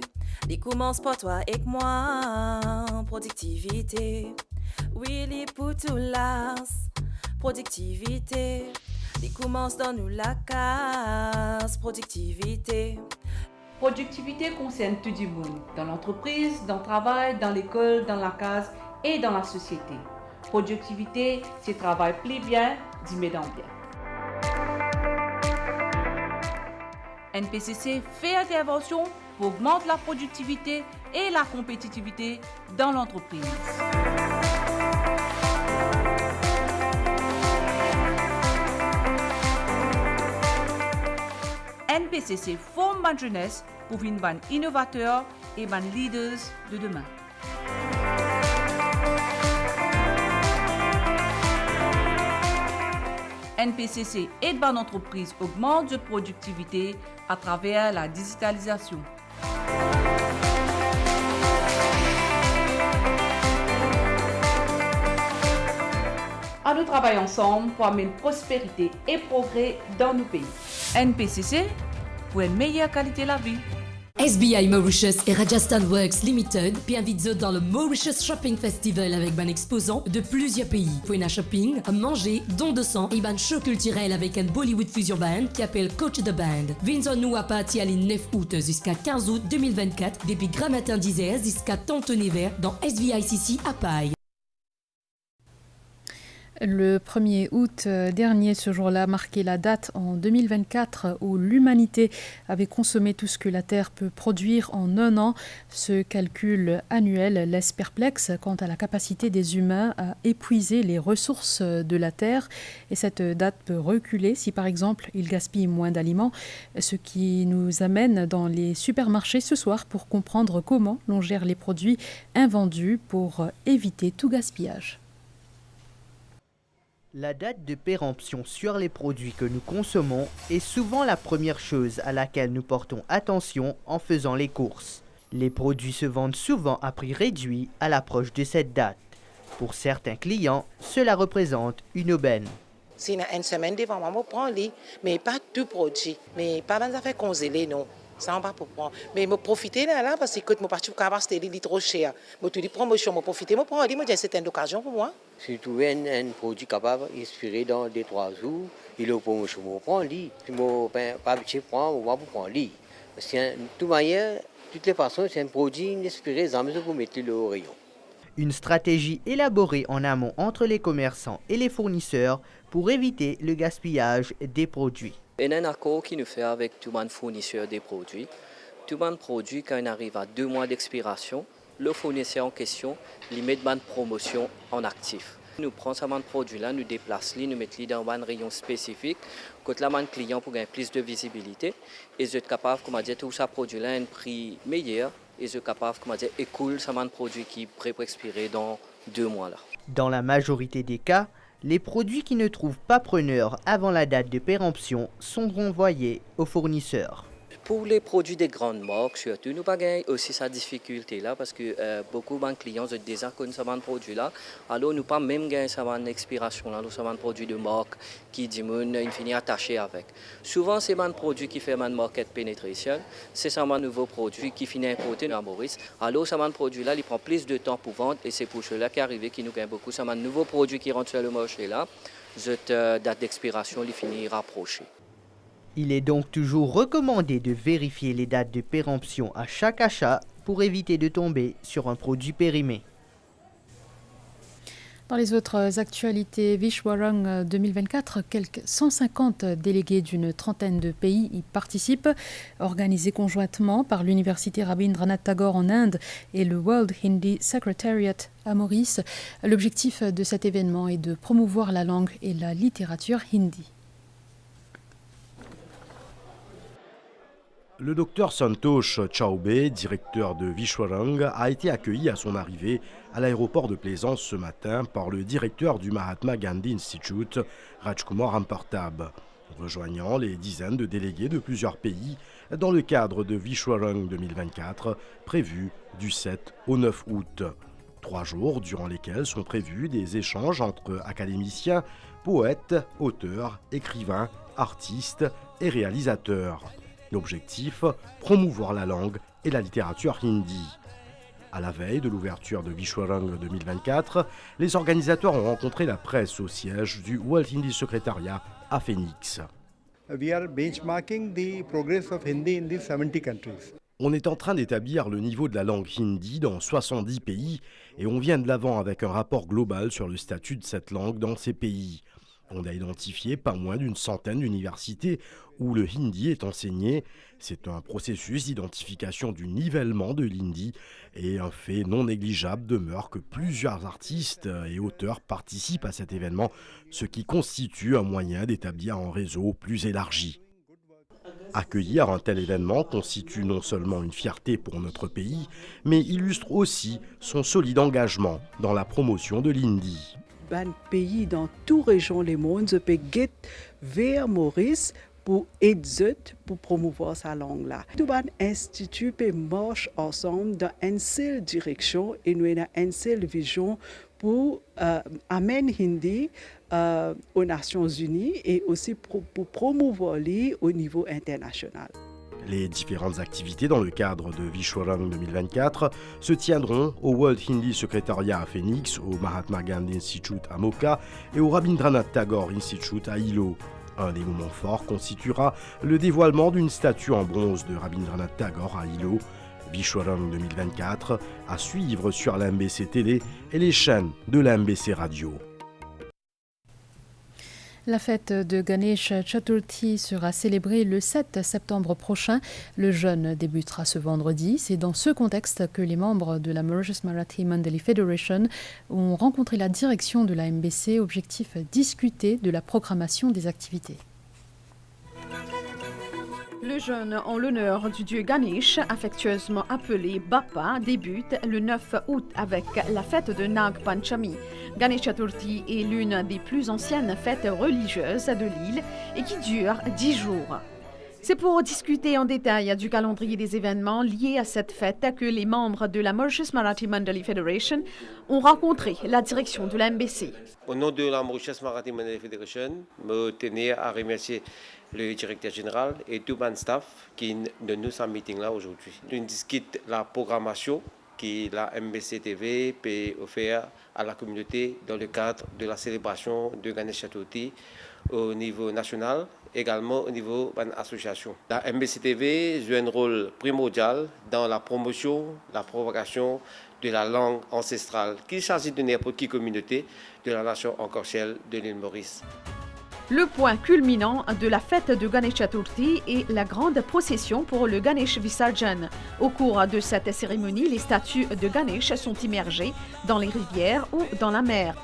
il commence pour toi et moi. Productivité, oui, il pour tout l'as. Productivité, il commence dans nous la case. Productivité. Productivité concerne tout le monde, dans l'entreprise, dans le travail, dans l'école, dans la case et dans la société. Productivité, c'est travail plus bien, d'y dans bien. NPCC fait intervention pour augmenter la productivité et la compétitivité dans l'entreprise. NPCC forme la jeunesse pour devenir des innovateurs et des leaders de demain. NPCC aide les entreprises à augmenter leur productivité à travers la digitalisation. À nous travailler ensemble pour amener prospérité et progrès dans nos pays. NPCC pour une meilleure qualité de la vie. SBI Mauritius et Rajasthan Works Limited invitent dans le Mauritius Shopping Festival avec un exposant de plusieurs pays. Pour un shopping, à manger, don de sang et un show culturel avec un Bollywood Fusion Band qui appelle Coach the Band. Vinzon nous à partir du 9 août jusqu'à 15 août 2024 depuis grand matin 10h jusqu'à Tonton-Hiver dans SVICC à Paille. Le 1er août dernier, ce jour-là marquait la date en 2024 où l'humanité avait consommé tout ce que la Terre peut produire en un an. Ce calcul annuel laisse perplexe quant à la capacité des humains à épuiser les ressources de la Terre. Et cette date peut reculer si par exemple ils gaspillent moins d'aliments, ce qui nous amène dans les supermarchés ce soir pour comprendre comment l'on gère les produits invendus pour éviter tout gaspillage. La date de péremption sur les produits que nous consommons est souvent la première chose à laquelle nous portons attention en faisant les courses. Les produits se vendent souvent à prix réduit à l'approche de cette date. Pour certains clients, cela représente une aubaine. C'est une semaine devant moi, je prends les, mais pas tout produit, mais pas mal d'affaires congelées, non. Ça on va pour prendre. Mais me profiter là parce que mon parti pour avoir c'était trop cher. Moi tout les promotions, me profiter, me prendre, moi c'est une occasion pour moi. Si tu trouves un produit capable d'inspirer dans 2-3 jours, il est pour moi je me prends lui. Si moi pas habitué prendre, on va prendre lui. Parce que de toute manière, de toutes les façons, c'est un produit inspiré, ça me pour mettre le rayon. Une stratégie élaborée en amont entre les commerçants et les fournisseurs pour éviter le gaspillage des produits. Il y a un accord qui nous fait avec tout le monde fournisseur des produits. Tout le monde produit, quand il arrive à 2 mois d'expiration, le fournisseur en question lui met une promotion en actif. Nous prenons ce produit-là, nous déplaçons, nous mettons dans un rayon spécifique, côté le client pour gagner plus de visibilité. Et je suis capable, comme dire, tout ça produit-là à un prix meilleur. Et je suis capable, comme dire, écoule ce produit qui est prêt pour expirer dans 2 mois. Là. Dans la majorité des cas, les produits qui ne trouvent pas preneur avant la date de péremption sont renvoyés aux fournisseurs. Pour les produits des grandes marques, surtout, nous avons aussi cette difficulté-là parce que beaucoup de clients ont déjà connu ce produit-là. Alors, nous pas même gagné cette expiration-là, ce produit de marque qui dit qu'il finit attaché avec. Souvent, c'est un produit qui fait un market penetration. C'est un nouveau produit qui finit importé à Maurice. Alors, ce produit-là, il prend plus de temps pour vendre et c'est pour cela qu'arrivé qui nous gagne beaucoup. C'est un nouveau produit qui rentre sur le marché-là. Cette date d'expiration, il finit rapprochée. Il est donc toujours recommandé de vérifier les dates de péremption à chaque achat pour éviter de tomber sur un produit périmé. Dans les autres actualités, Vishwarang 2024, quelques 150 délégués d'une trentaine de pays y participent, organisés conjointement par l'Université Rabindranath Tagore en Inde et le World Hindi Secretariat à Maurice. L'objectif de cet événement est de promouvoir la langue et la littérature hindi. Le docteur Santosh Chaubey, directeur de Vishwarang, a été accueilli à son arrivée à l'aéroport de Plaisance ce matin par le directeur du Mahatma Gandhi Institute, Rajkumar Ampartab, rejoignant les dizaines de délégués de plusieurs pays dans le cadre de Vishwarang 2024, prévu du 7 au 9 août. 3 jours durant lesquels sont prévus des échanges entre académiciens, poètes, auteurs, écrivains, artistes et réalisateurs. L'objectif, promouvoir la langue et la littérature hindi. À la veille de l'ouverture de Vishwarang 2024, les organisateurs ont rencontré la presse au siège du World Hindi Secretariat à Phoenix. We are benchmarking the progress of Hindi in these 70 countries. On est en train d'établir le niveau de la langue hindi dans 70 pays et on vient de l'avant avec un rapport global sur le statut de cette langue dans ces pays. On a identifié pas moins d'une centaine d'universités où le hindi est enseigné. C'est un processus d'identification du nivellement de l'hindi et un fait non négligeable demeure que plusieurs artistes et auteurs participent à cet événement, ce qui constitue un moyen d'établir un réseau plus élargi. Accueillir un tel événement constitue non seulement une fierté pour notre pays, mais illustre aussi son solide engagement dans la promotion de l'hindi. Un pays dans toute région du monde peut aller vers Maurice pour aider, pour promouvoir sa langue là. Tout un institut peut marcher ensemble dans une seule direction et nous avons une seule vision pour amener Hindi aux Nations Unies et aussi pour promouvoir l'I au niveau international. Les différentes activités dans le cadre de Vishwarang 2024 se tiendront au World Hindi Secretariat à Phoenix, au Mahatma Gandhi Institute à Mocha et au Rabindranath Tagore Institute à Hilo. Un des moments forts constituera le dévoilement d'une statue en bronze de Rabindranath Tagore à Hilo. Vishwarang 2024 à suivre sur la MBC Télé et les chaînes de la MBC Radio. La fête de Ganesh Chaturthi sera célébrée le 7 septembre prochain. Le jeûne débutera ce vendredi. C'est dans ce contexte que les membres de la Mauritius Marathi Mandali Federation ont rencontré la direction de la MBC. Objectif, discuter de la programmation des activités. Le jeûne en l'honneur du dieu Ganesh, affectueusement appelé Bappa, débute le 9 août avec la fête de Nag Panchami. Ganesh Chaturthi est l'une des plus anciennes fêtes religieuses de l'île et qui dure 10 jours. C'est pour discuter en détail du calendrier des événements liés à cette fête que les membres de la Mauritius Marathi Mandali Federation ont rencontré la direction de la MBC. Au nom de la Mauritius Marathi Mandali Federation, je tenais à remercier le directeur général et tout le staff qui nous sommes meeting là aujourd'hui. Nous discutons la programmation que la MBC TV peut offrir à la communauté dans le cadre de la célébration de Ganesh Chaturthi au niveau national, également au niveau de l'association. La MBC TV joue un rôle primordial dans la promotion, la propagation de la langue ancestrale, qu'il s'agit de n'importe quelle communauté de la nation encorchelle de l'île Maurice. Le point culminant de la fête de Ganesh Chaturthi est la grande procession pour le Ganesh Visarjan. Au cours de cette cérémonie, les statues de Ganesh sont immergées dans les rivières ou dans la mer.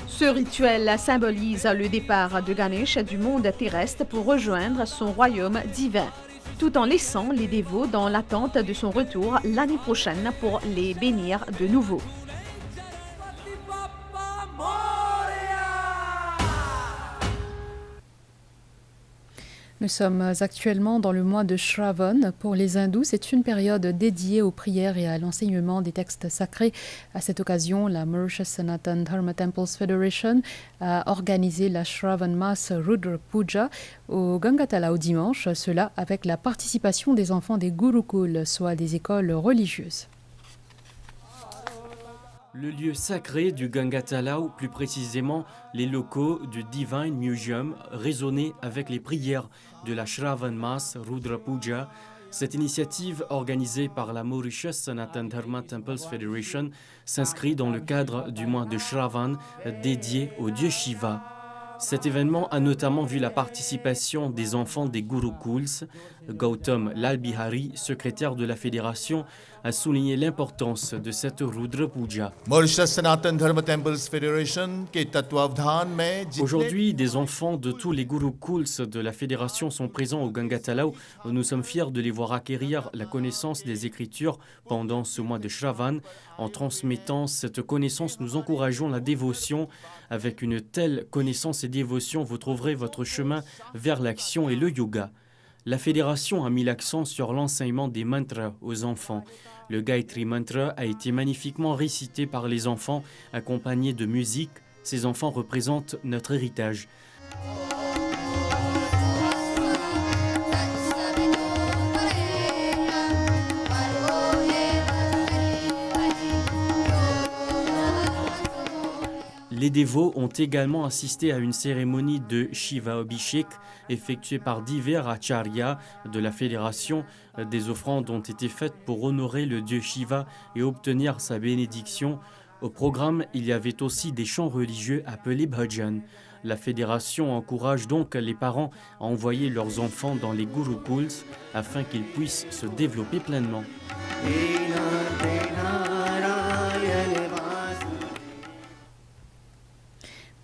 Ce rituel symbolise le départ de Ganesh du monde terrestre pour rejoindre son royaume divin, tout en laissant les dévots dans l'attente de son retour l'année prochaine pour les bénir de nouveau. Nous sommes actuellement dans le mois de Shravan. Pour les hindous, c'est une période dédiée aux prières et à l'enseignement des textes sacrés. À cette occasion, la Mauritius Sanatan Dharma Temples Federation a organisé la Shravan Mass Rudra Puja au Gangatala au dimanche, cela avec la participation des enfants des Gurukuls, soit des écoles religieuses. Le lieu sacré du Gangatala, ou plus précisément les locaux du Divine Museum, résonnaient avec les prières de la Shravan Mass Rudra Puja. Cette initiative organisée par la Mauritius Sanatan Dharma Temples Federation s'inscrit dans le cadre du mois de Shravan dédié au dieu Shiva. Cet événement a notamment vu la participation des enfants des Gurukuls. Gautam Lalbihari, secrétaire de la fédération, a souligné l'importance de cette Rudra Puja. Aujourd'hui, des enfants de tous les gurukuls de la fédération sont présents au Gangatalao. Nous sommes fiers de les voir acquérir la connaissance des Écritures pendant ce mois de Shravan. En transmettant cette connaissance, nous encourageons la dévotion. Avec une telle connaissance et dévotion, vous trouverez votre chemin vers l'action et le yoga. La fédération a mis l'accent sur l'enseignement des mantras aux enfants. Le Gayatri Mantra a été magnifiquement récité par les enfants, accompagné de musique. Ces enfants représentent notre héritage. Les dévots ont également assisté à une cérémonie de Shiva Abhishek effectuée par divers acharyas de la fédération. Des offrandes ont été faites pour honorer le dieu Shiva et obtenir sa bénédiction. Au programme, il y avait aussi des chants religieux appelés bhajan. La fédération encourage donc les parents à envoyer leurs enfants dans les gurukuls afin qu'ils puissent se développer pleinement.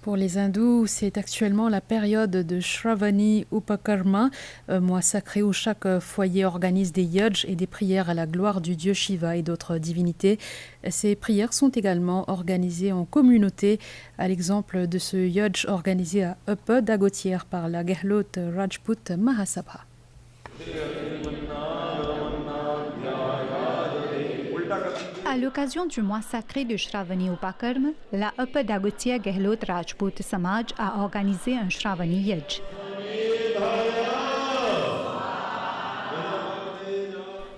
Pour les hindous, c'est actuellement la période de Shravani Upakarma, mois sacré où chaque foyer organise des yajs et des prières à la gloire du dieu Shiva et d'autres divinités. Ces prières sont également organisées en communauté, à l'exemple de ce yaj organisé à Upper Dagotière par la Gehlot Rajput Mahasabha. À l'occasion du mois sacré de Shravani Upakarma, la Upper Dagotiya Gehlot Rajput Samaj a organisé un Shravani Yaj.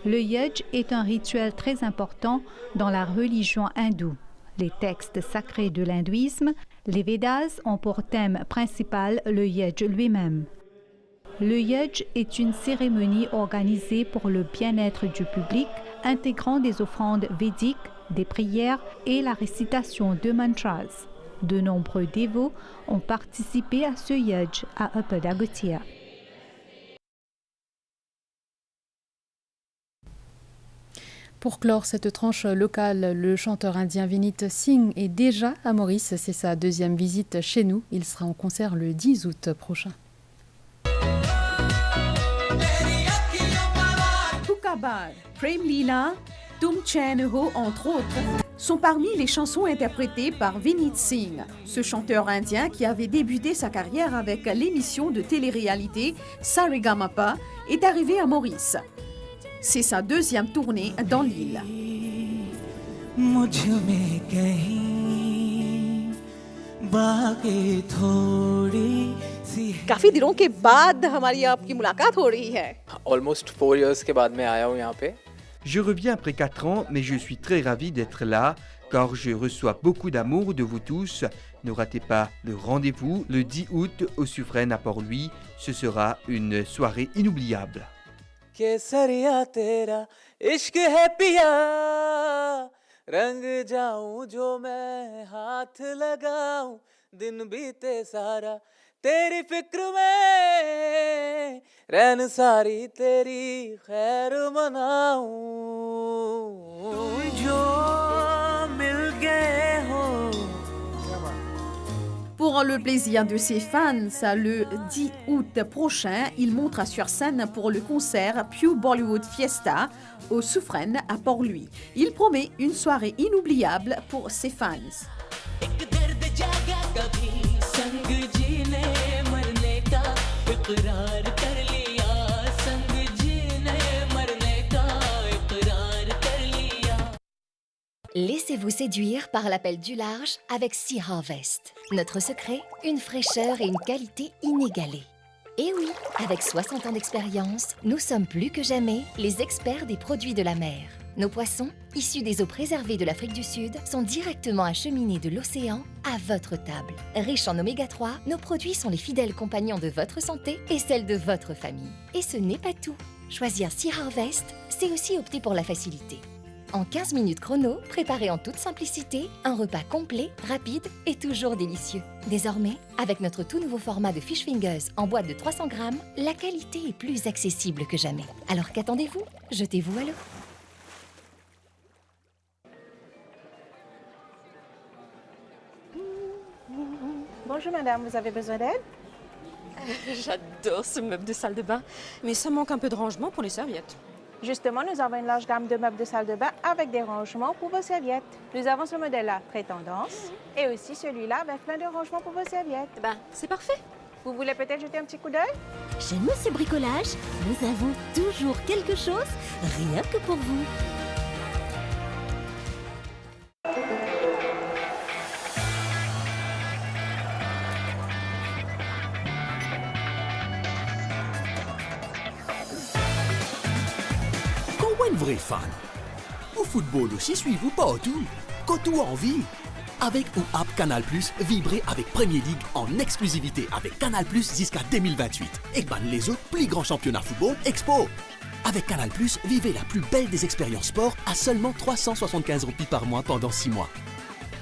Le Yaj est un rituel très important dans la religion hindoue. Les textes sacrés de l'hindouisme, les Védas, ont pour thème principal le Yaj lui-même. Le Yaj est une cérémonie organisée pour le bien-être du public, intégrant des offrandes védiques, des prières et la récitation de mantras. De nombreux dévots ont participé à ce Yaj à Upper Dagotiya. Pour clore cette tranche locale, le chanteur indien Vinit Singh est déjà à Maurice. C'est sa deuxième visite chez nous. Il sera en concert le 10 août prochain. Tukabar, Prem Leela, Tum Chain Ho, entre autres, sont parmi les chansons interprétées par Vinit Singh. Ce chanteur indien qui avait débuté sa carrière avec l'émission de télé-réalité Saregamapa est arrivé à Maurice. C'est sa deuxième tournée dans l'île. काफी दिनों के बाद हमारी आपकी मुलाकात हो रही है। Almost 4 years के बाद मैं आया हूँ यहाँ पे। Je reviens après 4 ans, mais je suis très ravi d'être là, car je reçois beaucoup d'amour de vous tous. Ne ratez pas le rendez-vous le 10 août au Suffren à Port-Louis. Ce sera une soirée inoubliable. केसरिया तेरा इश्क है पिया रंग जाऊं जो मैं हाथ लगाऊं दिन बीते सारा तेरी फिक्र में रैन सारी तेरी खैर मनाऊं जो मिल गए हो. Pour le plaisir de ses fans, le 10 août prochain, il montera sur scène pour le concert Pew Bollywood Fiesta au Suffren à Port-Louis. Il promet une soirée inoubliable pour ses fans. Laissez-vous séduire par l'appel du large avec Sea Harvest. Notre secret, une fraîcheur et une qualité inégalées. Et oui, avec 60 ans d'expérience, nous sommes plus que jamais les experts des produits de la mer. Nos poissons, issus des eaux préservées de l'Afrique du Sud, sont directement acheminés de l'océan à votre table. Riches en oméga 3, nos produits sont les fidèles compagnons de votre santé et celle de votre famille. Et ce n'est pas tout. Choisir Sea Harvest, c'est aussi opter pour la facilité. En 15 minutes chrono, préparez en toute simplicité un repas complet, rapide et toujours délicieux. Désormais, avec notre tout nouveau format de Fish Fingers en boîte de 300 grammes, la qualité est plus accessible que jamais. Alors qu'attendez-vous? Jetez-vous à l'eau. Bonjour madame, vous avez besoin d'aide? J'adore ce meuble de salle de bain, mais ça manque un peu de rangement pour les serviettes. Justement, nous avons une large gamme de meubles de salle de bain avec des rangements pour vos serviettes. Nous avons ce modèle-là, très tendance, et aussi celui-là avec plein de rangements pour vos serviettes. Ben, c'est parfait. Vous voulez peut-être jeter un petit coup d'œil? Chez Monsieur Bricolage, nous avons toujours quelque chose, rien que pour vous. Un vrai fan. Au football aussi, suivez-vous partout, quand tu as envie. Avec ou app Canal+, vibrez avec Premier League en exclusivité avec Canal+ jusqu'à 2028. Et ban les autres plus grands championnats football Expo. Avec Canal+, vivez la plus belle des expériences sport à seulement 375 roupies par mois pendant 6 mois.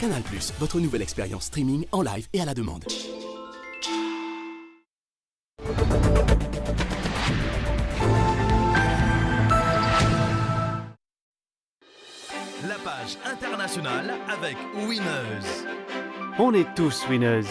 Canal+, votre nouvelle expérience streaming en live et à la demande. La page internationale avec Winners. On est tous winners.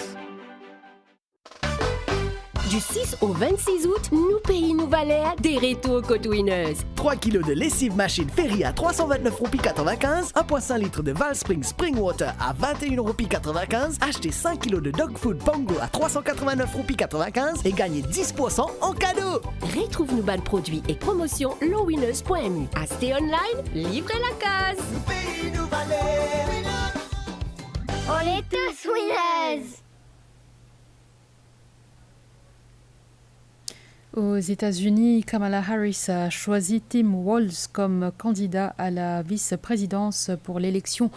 Du 6 au 26 août, nous pays nous valets des rétos côte Winners. 3 kg de lessive machine Ferry à 329,95 €, 1,5 litre de Valspring Springwater à 21,95 €, achetez 5 kg de dog food Pongo à 389,95 € et gagnez 10% en cadeau. Retrouve nos bons produits et promotions lowwinners.mu. Acheter online, livrez la case. Nous pays nous valets. On est tous winners. Aux États-Unis, Kamala Harris a choisi Tim Walz comme candidat à la vice-présidence pour l'élection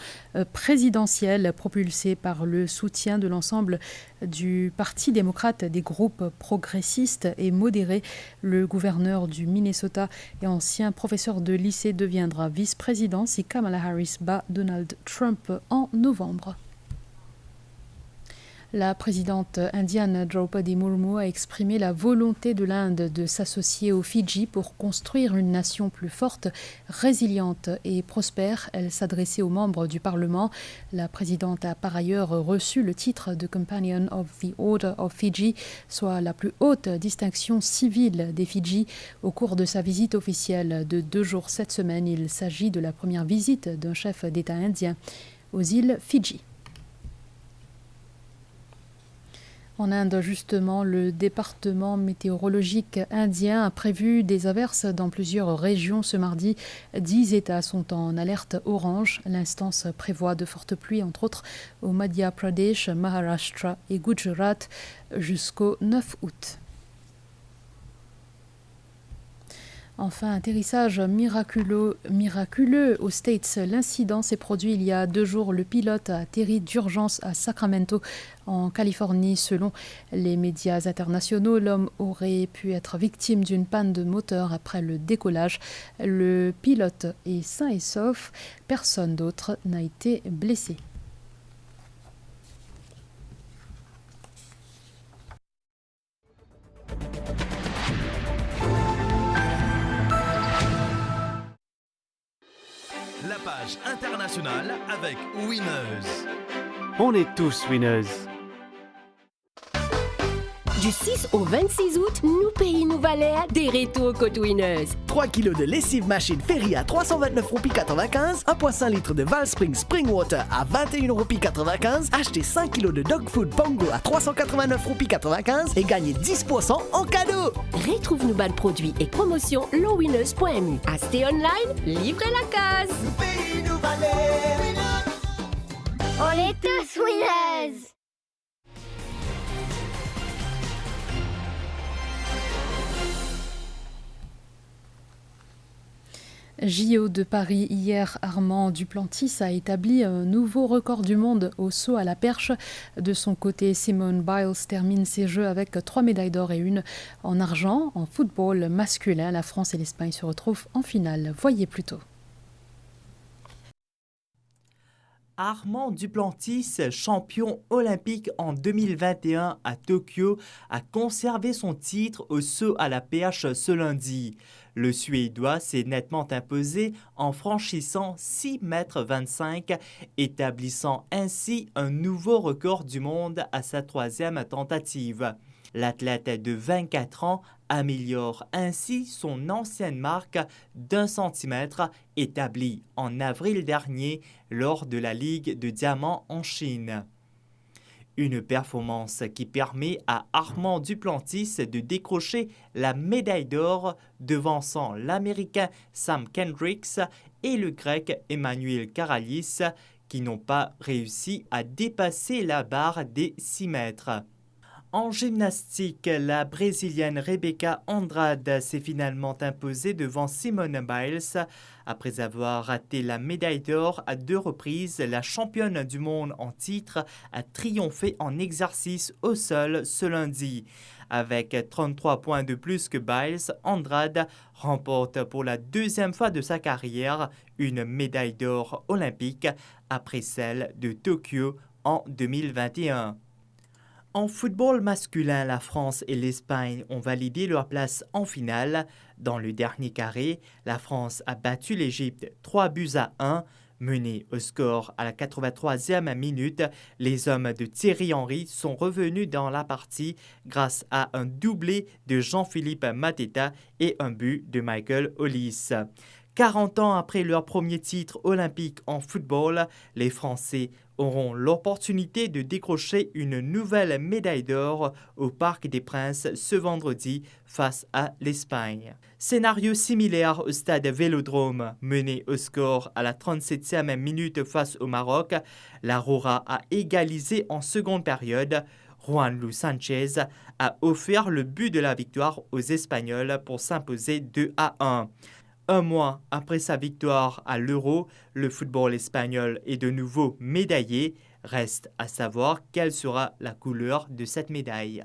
présidentielle propulsée par le soutien de l'ensemble du Parti démocrate, des groupes progressistes et modérés. Le gouverneur du Minnesota et ancien professeur de lycée deviendra vice-président si Kamala Harris bat Donald Trump en novembre. La présidente indienne Draupadi Murmu a exprimé la volonté de l'Inde de s'associer aux Fidji pour construire une nation plus forte, résiliente et prospère. Elle s'adressait aux membres du Parlement. La présidente a par ailleurs reçu le titre de Companion of the Order of Fiji, soit la plus haute distinction civile des Fidji. Au cours de sa visite officielle de 2 jours cette semaine, il s'agit de la première visite d'un chef d'État indien aux îles Fidji. En Inde, justement, le département météorologique indien a prévu des averses dans plusieurs régions ce mardi. 10 États sont en alerte orange. L'instance prévoit de fortes pluies, entre autres au Madhya Pradesh, Maharashtra et Gujarat jusqu'au 9 août. Enfin, atterrissage miraculeux aux States. L'incident s'est produit il y a 2 jours. Le pilote a atterri d'urgence à Sacramento, en Californie. Selon les médias internationaux, l'homme aurait pu être victime d'une panne de moteur après le décollage. Le pilote est sain et sauf. Personne d'autre n'a été blessé. La page internationale avec Winners. On est tous winners. Du 6 au 26 août, nous pays nous valets des rétos côte Winners. 3 kg de lessive machine Ferry à 329,95 €, 1,5 litre de Valspring Springwater à 21,95 €, achetez 5 kg de dog food Pongo à 389,95 € et gagnez 10% en cadeau. Retrouve nos bons produits et promotions lowwinners.mu. Acheter online, livrez la case. Nous pays nous valets. On est tous winners. JO de Paris, hier, Armand Duplantis a établi un nouveau record du monde au saut à la perche. De son côté, Simone Biles termine ses Jeux avec 3 médailles d'or et 1 en argent. En football masculin, la France et l'Espagne se retrouvent en finale. Voyez plutôt. Armand Duplantis, champion olympique en 2021 à Tokyo, a conservé son titre au saut à la perche ce lundi. Le Suédois s'est nettement imposé en franchissant 6,25 m, établissant ainsi un nouveau record du monde à sa 3e tentative. L'athlète de 24 ans améliore ainsi son ancienne marque d'1 cm établie en avril dernier lors de la Ligue de Diamant en Chine. Une performance qui permet à Armand Duplantis de décrocher la médaille d'or devançant l'Américain Sam Kendricks et le Grec Emmanuel Karalis qui n'ont pas réussi à dépasser la barre des 6 mètres. En gymnastique, la Brésilienne Rebecca Andrade s'est finalement imposée devant Simone Biles. Après avoir raté la médaille d'or à 2 reprises, la championne du monde en titre a triomphé en exercice au sol ce lundi. Avec 33 points de plus que Biles, Andrade remporte pour la 2e fois de sa carrière une médaille d'or olympique après celle de Tokyo en 2021. En football masculin, la France et l'Espagne ont validé leur place en finale. Dans le dernier carré, la France a battu l'Égypte 3-1. Menés au score à la 83e minute, les hommes de Thierry Henry sont revenus dans la partie grâce à un doublé de Jean-Philippe Mateta et un but de Michael Ollis. 40 ans après leur premier titre olympique en football, les Français auront l'opportunité de décrocher une nouvelle médaille d'or au Parc des Princes ce vendredi face à l'Espagne. Scénario similaire au stade Vélodrome, mené au score à la 37e minute face au Maroc. La Rora a égalisé en seconde période. Juanlu Sanchez a offert le but de la victoire aux Espagnols pour s'imposer 2-1. Un mois après sa victoire à l'Euro, le football espagnol est de nouveau médaillé. Reste à savoir quelle sera la couleur de cette médaille.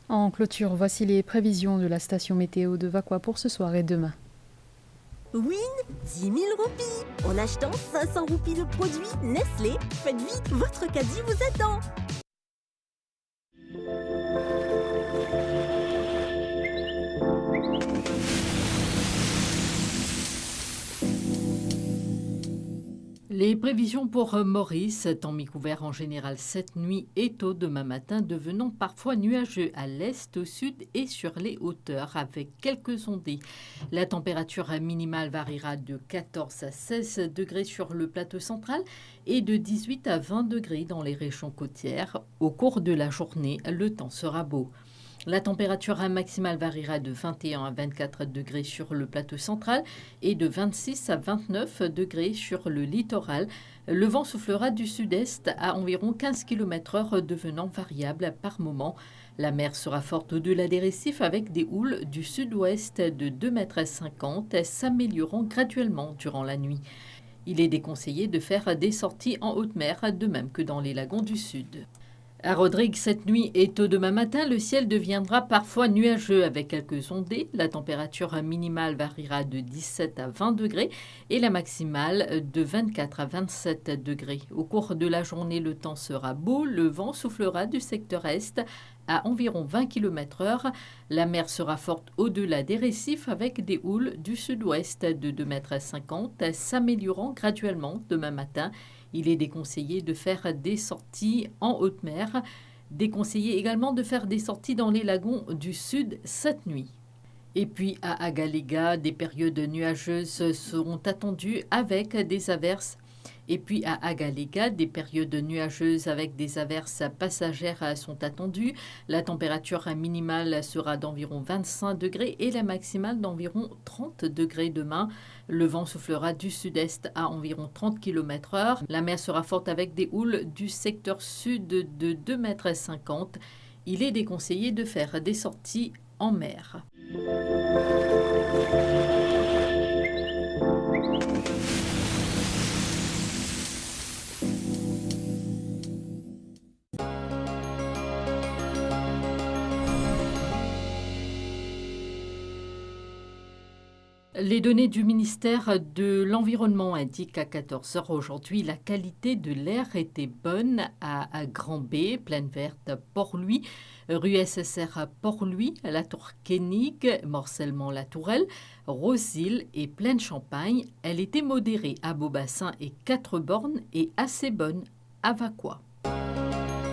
En clôture, voici les prévisions de la station météo de Vakwa pour ce soir et demain. Win 10 000 roupies. En achetant 500 roupies de produits Nestlé, faites vite, votre caddie vous attend. Les prévisions pour Maurice, temps mi-couvert en général cette nuit et tôt demain matin, devenant parfois nuageux à l'est, au sud et sur les hauteurs avec quelques ondées. La température minimale variera de 14 à 16 degrés sur le plateau central et de 18 à 20 degrés dans les régions côtières. Au cours de la journée, le temps sera beau. La température maximale variera de 21 à 24 degrés sur le plateau central et de 26 à 29 degrés sur le littoral. Le vent soufflera du sud-est à environ 15 km/h, devenant variable par moment. La mer sera forte au-delà des récifs avec des houles du sud-ouest de 2,50 m, s'améliorant graduellement durant la nuit. Il est déconseillé de faire des sorties en haute mer, de même que dans les lagons du sud. À Rodrigue, cette nuit et tôt demain matin, le ciel deviendra parfois nuageux avec quelques ondées. La température minimale variera de 17 à 20 degrés et la maximale de 24 à 27 degrés. Au cours de la journée, le temps sera beau. Le vent soufflera du secteur est à environ 20 km/h. La mer sera forte au-delà des récifs avec des houles du sud-ouest de 2,50 m, s'améliorant graduellement demain matin. Il est déconseillé de faire des sorties en haute mer. Déconseillé également de faire des sorties dans les lagons du sud cette nuit. Et puis à Agalega, des périodes nuageuses seront attendues avec des averses. Et puis à Agalega, des périodes nuageuses avec des averses passagères sont attendues. La température minimale sera d'environ 25 degrés et la maximale d'environ 30 degrés demain. Le vent soufflera du sud-est à environ 30 km/h. La mer sera forte avec des houles du secteur sud de 2,50 m. Il est déconseillé de faire des sorties en mer. Les données du ministère de l'Environnement indiquent qu'à 14h aujourd'hui, la qualité de l'air était bonne à Grand B, Plaine Verte, Port-Louis, rue SSR Port-Louis, La Tour-Kénig, Morcellement-La Tourelle, Rosille et Plaine Champagne. Elle était modérée à Beaubassin et 4 bornes et assez bonne à Vaqua.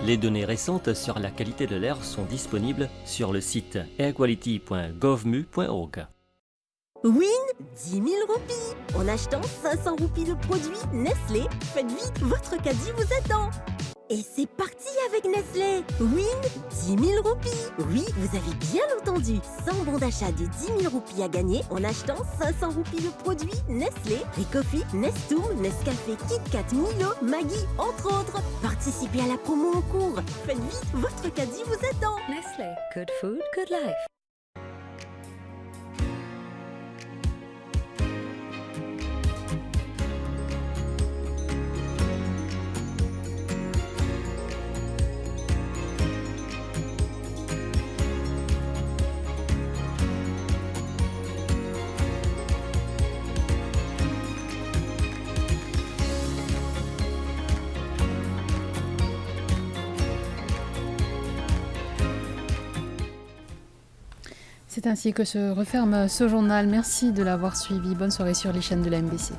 Les données récentes sur la qualité de l'air sont disponibles sur le site airquality.govmu.org. Win 10 000 roupies. En achetant 500 roupies de produits Nestlé, faites vite, votre caddie vous attend. Et c'est parti avec Nestlé. Win 10 000 roupies. Oui, vous avez bien entendu. 100 bons d'achat de 10 000 roupies à gagner en achetant 500 roupies de produits Nestlé, Ricoffee, Nestum, Nescafé, KitKat, Milo, Maggi, entre autres. Participez à la promo en cours. Faites vite, votre caddie vous attend. Nestlé, good food, good life. C'est ainsi que se referme ce journal. Merci de l'avoir suivi. Bonne soirée sur les chaînes de la MBC.